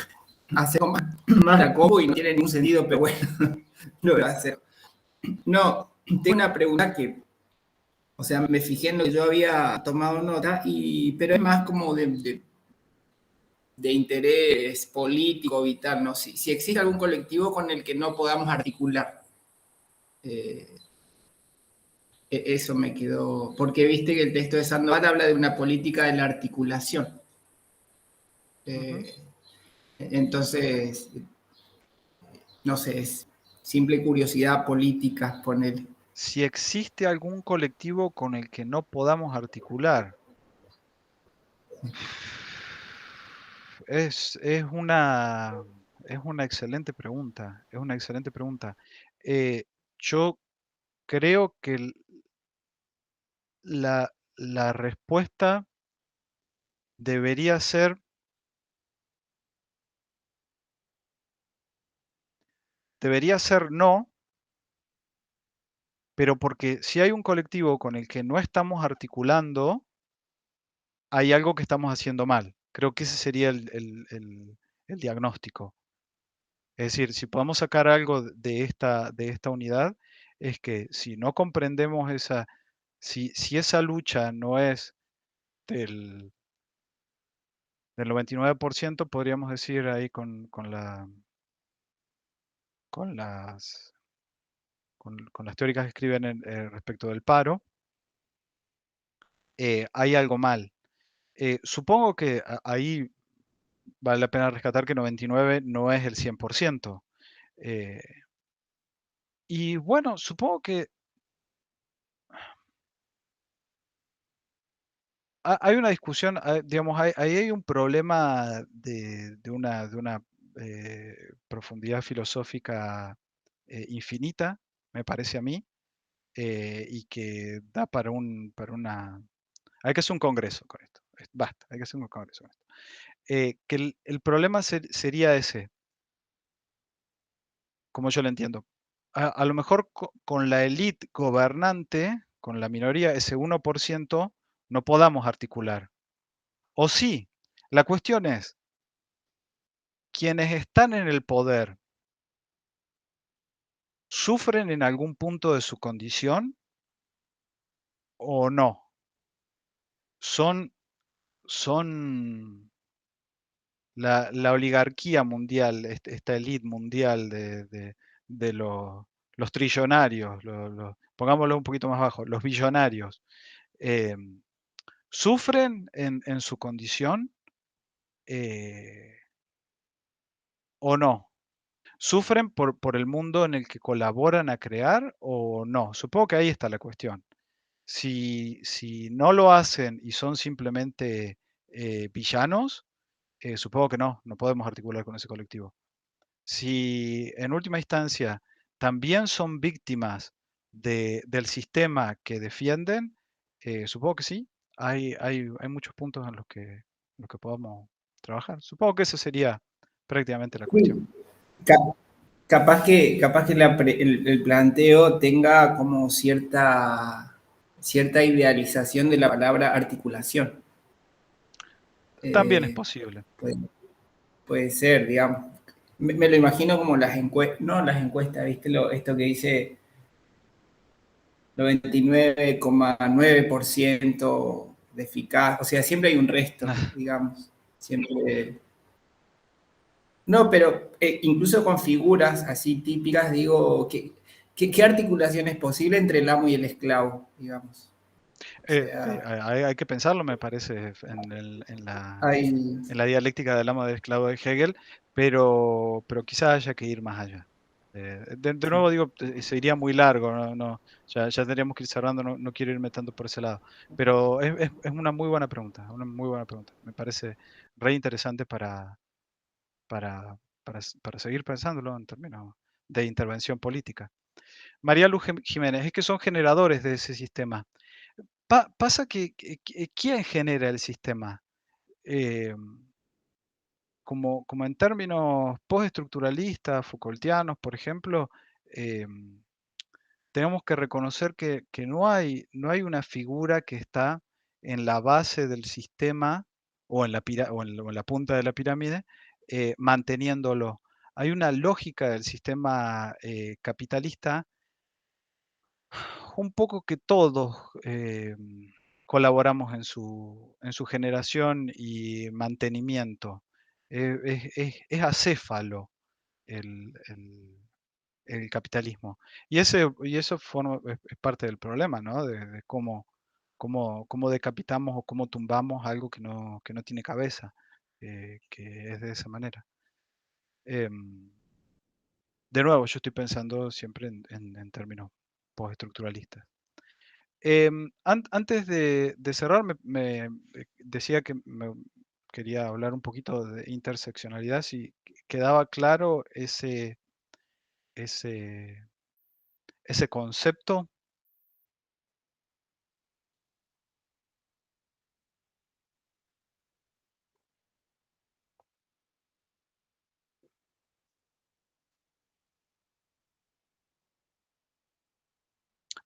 hacer más la combo y no tiene ningún sentido, pero bueno, lo voy a hacer. No, tengo una pregunta que, o sea, me fijé en lo que yo había tomado nota, pero es más como de interés político, vital, ¿no? Si existe algún colectivo con el que no podamos articular. Eh, Eso me quedó, porque viste que el texto de Sandoval habla de una política de la articulación. ujú. Eh, entonces, no sé, es simple curiosidad política poner. Si existe algún colectivo con el que no podamos articular, es una excelente pregunta. Es una excelente pregunta. Yo creo que la respuesta debería ser, no, pero porque si hay un colectivo con el que no estamos articulando, hay algo que estamos haciendo mal. Creo que ese sería el diagnóstico. Es decir, si podemos sacar algo de esta unidad, es que si no comprendemos si esa lucha no es del, del 99%, podríamos decir ahí con las teóricas que escriben respecto del paro, hay algo mal. Supongo que ahí vale la pena rescatar que 99 no es el 100%. eh, y bueno, supongo que hay una discusión, digamos, ahí hay un problema de una profundidad filosófica infinita, me parece a mí, y que da para una. Hay que hacer un congreso con esto. Basta, hay que hacer un congreso con esto. Que el problema sería ese, como yo lo entiendo. A lo mejor con la élite gobernante, con la minoría, ese 1%, no podamos articular. O sí, la cuestión es, quienes están en el poder, ¿sufren en algún punto de su condición o no? son la oligarquía mundial, esta élite mundial de los trillonarios, pongámoslo un poquito más bajo, los billonarios, eh, ¿sufren en su condición eh, o no? ¿Sufren por el mundo en el que colaboran a crear o no? Supongo que ahí está la cuestión. Si no lo hacen y son simplemente villanos, supongo que no podemos articular con ese colectivo. Si en última instancia también son víctimas del sistema que defienden, supongo que sí. Hay muchos puntos en los que podamos trabajar. Supongo que esa sería prácticamente la cuestión. Sí. Capaz que el planteo tenga como cierta idealización de la palabra articulación. También es Eh, posible. puede ser, digamos. Me lo imagino como las encuestas, no las encuestas, ¿viste? Esto que dice 99,9% de eficaz, o sea, siempre hay un resto, digamos. Siempre. No, pero incluso con figuras así típicas, digo, ¿qué articulación es posible entre el amo y el esclavo, digamos? O sea, Hay que pensarlo, me parece, en hay. la dialéctica del amo del esclavo de Hegel, pero quizás haya que ir más allá. De nuevo digo, se iría muy largo, ya tendríamos que ir cerrando, no quiero irme tanto por ese lado, pero es una muy buena pregunta, una muy buena pregunta. Me parece re interesante para seguir pensándolo en términos de intervención política. María Luz Jiménez, es que son generadores de ese sistema. Pasa que ¿quién genera el sistema? Eh, como en términos postestructuralistas, Foucaultianos, por ejemplo, eh, tenemos que reconocer que no hay una figura que está en la base del sistema o en la punta de la pirámide, manteniéndolo. Hay una lógica del sistema capitalista un poco que todos colaboramos en su generación y mantenimiento. Es acéfalo el capitalismo. Y eso es parte del problema, ¿no? De cómo decapitamos o cómo tumbamos algo que no tiene cabeza, que es de esa manera. Em, de nuevo, yo estoy pensando siempre en términos postestructuralistas. Antes de cerrar, decía que quería hablar un poquito de interseccionalidad, si quedaba claro ese, ese concepto.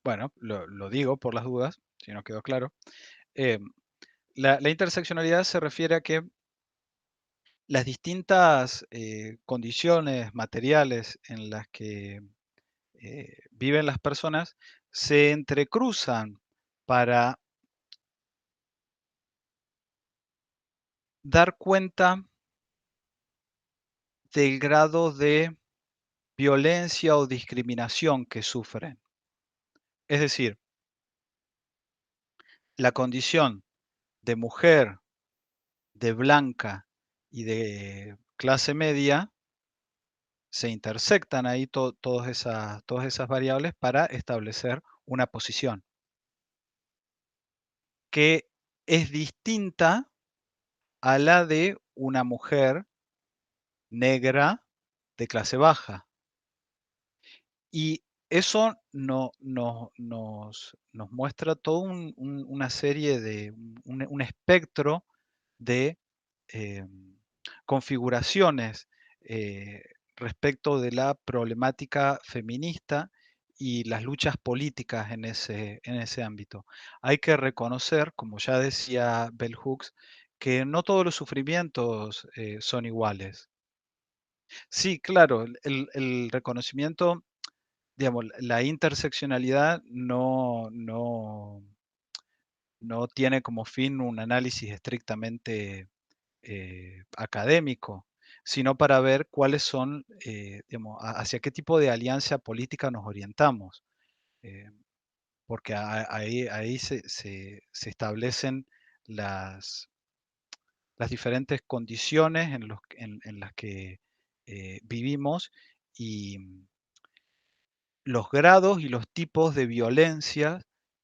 Bueno, lo digo por las dudas, si no quedó claro. Em, la interseccionalidad se refiere a que las distintas condiciones materiales en las que viven las personas se entrecruzan para dar cuenta del grado de violencia o discriminación que sufren. Es decir, la condición de mujer, de blanca y de clase media se intersectan ahí todas esas variables para establecer una posición que es distinta a la de una mujer negra de clase baja. Y eso nos muestra toda una serie de un espectro de configuraciones eh, respecto de la problemática feminista y las luchas políticas en ese ámbito. Hay que reconocer, como ya decía Bell Hooks, que no todos los sufrimientos son iguales. Sí, claro, el reconocimiento, digamos, la interseccionalidad no tiene como fin un análisis estrictamente académico, sino para ver cuáles son, digamos, hacia qué tipo de alianza política nos orientamos. eh, Porque ahí se establecen las, las diferentes condiciones en las que vivimos y los grados y los tipos de violencia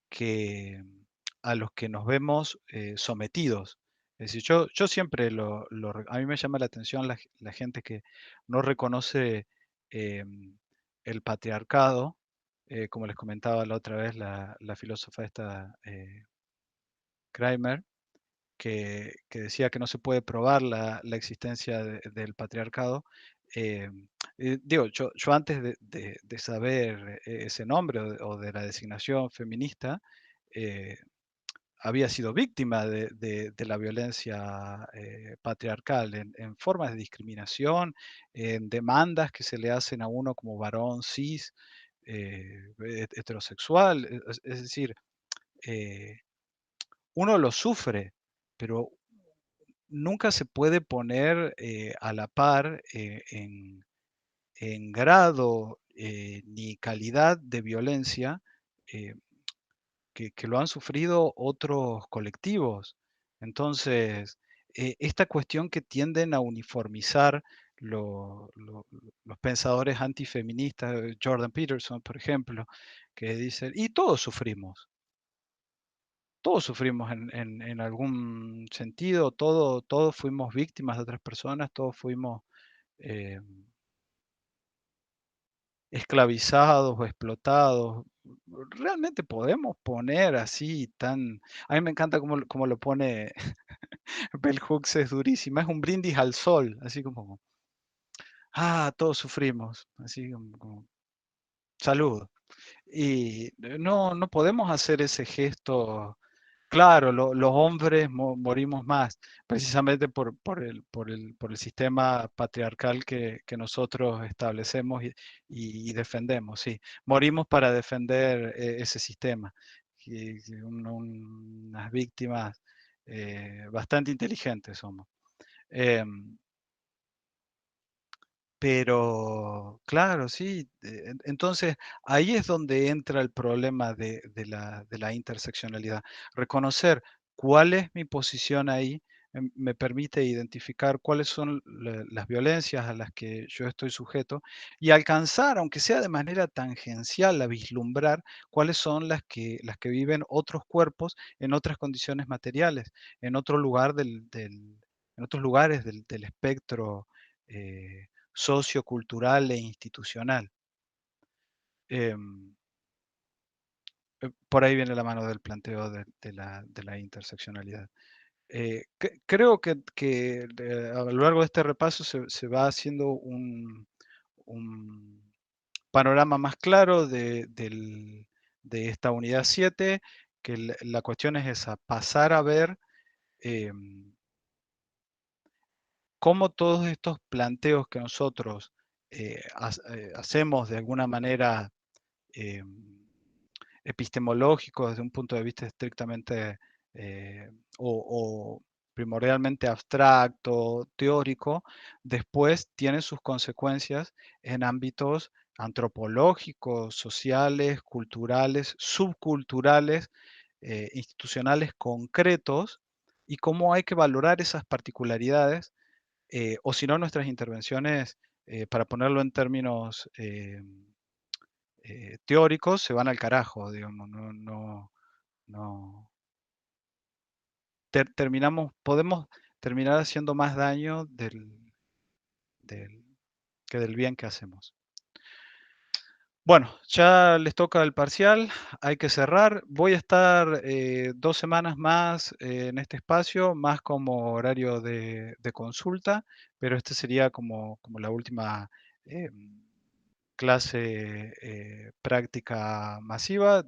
que, a los que nos vemos sometidos. Es decir, yo siempre a mí me llama la atención la gente que no reconoce el patriarcado, como les comentaba la otra vez la filósofa esta Kramer, que decía que no se puede probar la existencia del patriarcado. eh, Digo, yo antes de saber ese nombre o de la designación feminista, eh, había sido víctima de la violencia patriarcal en formas de discriminación, en demandas que se le hacen a uno como varón cis, heterosexual. Es decir, eh, uno lo sufre, pero nunca se puede poner a la par en grado ni calidad de violencia eh, que lo han sufrido otros colectivos. Entonces, esta cuestión que tienden a uniformizar los pensadores antifeministas, Jordan Peterson, por ejemplo, que dicen, y todos sufrimos en algún sentido, todos fuimos víctimas de otras personas, todos fuimos eh, esclavizados o explotados. Realmente podemos poner así tan... A mí me encanta cómo lo pone Bell Hooks, es durísima, es un brindis al sol, así como, todos sufrimos, así como salud. Y no podemos hacer ese gesto. Claro, los hombres morimos más, precisamente por el sistema patriarcal que nosotros establecemos y defendemos, sí. Morimos para defender ese sistema. Y unas víctimas bastante inteligentes somos. Em, pero, claro, sí. Entonces, ahí es donde entra el problema de la interseccionalidad. Reconocer cuál es mi posición ahí me permite identificar cuáles son las violencias a las que yo estoy sujeto y alcanzar, aunque sea de manera tangencial, a vislumbrar cuáles son las que viven otros cuerpos en otras condiciones materiales, en otro lugar en otros lugares del espectro sociocultural e institucional. Em, por ahí viene la mano del planteo de la interseccionalidad. Creo que a lo largo de este repaso se va haciendo un panorama más claro de esta unidad 7, que la cuestión es esa, pasar a ver em, cómo todos estos planteos que nosotros hacemos de alguna manera eh, epistemológico desde un punto de vista estrictamente eh, o primordialmente abstracto, teórico, después tiene sus consecuencias en ámbitos antropológicos, sociales, culturales, subculturales, institucionales concretos, y cómo hay que valorar esas particularidades, o si no, nuestras intervenciones, para ponerlo en términos teóricos, se van al carajo, digamos, no, podemos terminar haciendo más daño del- que del bien que hacemos. Bueno, ya les toca el parcial, hay que cerrar. Voy a estar 2 semanas más en este espacio, más como horario de consulta, pero este sería como la última clase práctica masiva.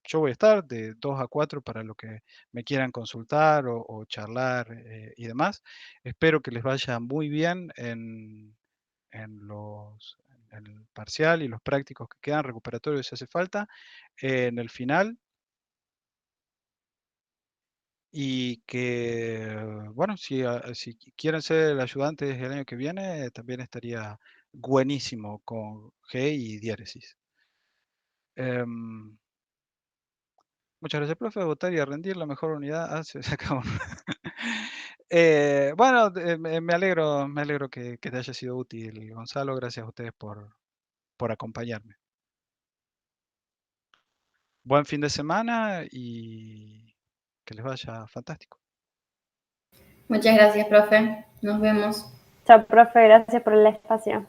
Yo voy a estar de 2 a 4 para lo que me quieran consultar o charlar y demás. Espero que les vaya muy bien en en el parcial y los prácticos que quedan, recuperatorios si hace falta. En el final y que, bueno, si quieren ser el ayudante el año que viene, también estaría buenísimo con G y diéresis. Em, Muchas gracias, profe. A votar y a rendir la mejor unidad. Ah, se acabó. Bueno, me alegro que te haya sido útil, Gonzalo. Gracias a ustedes por acompañarme. Buen fin de semana y que les vaya fantástico. Muchas gracias, profe. Nos vemos. Chao, profe, gracias por el espacio.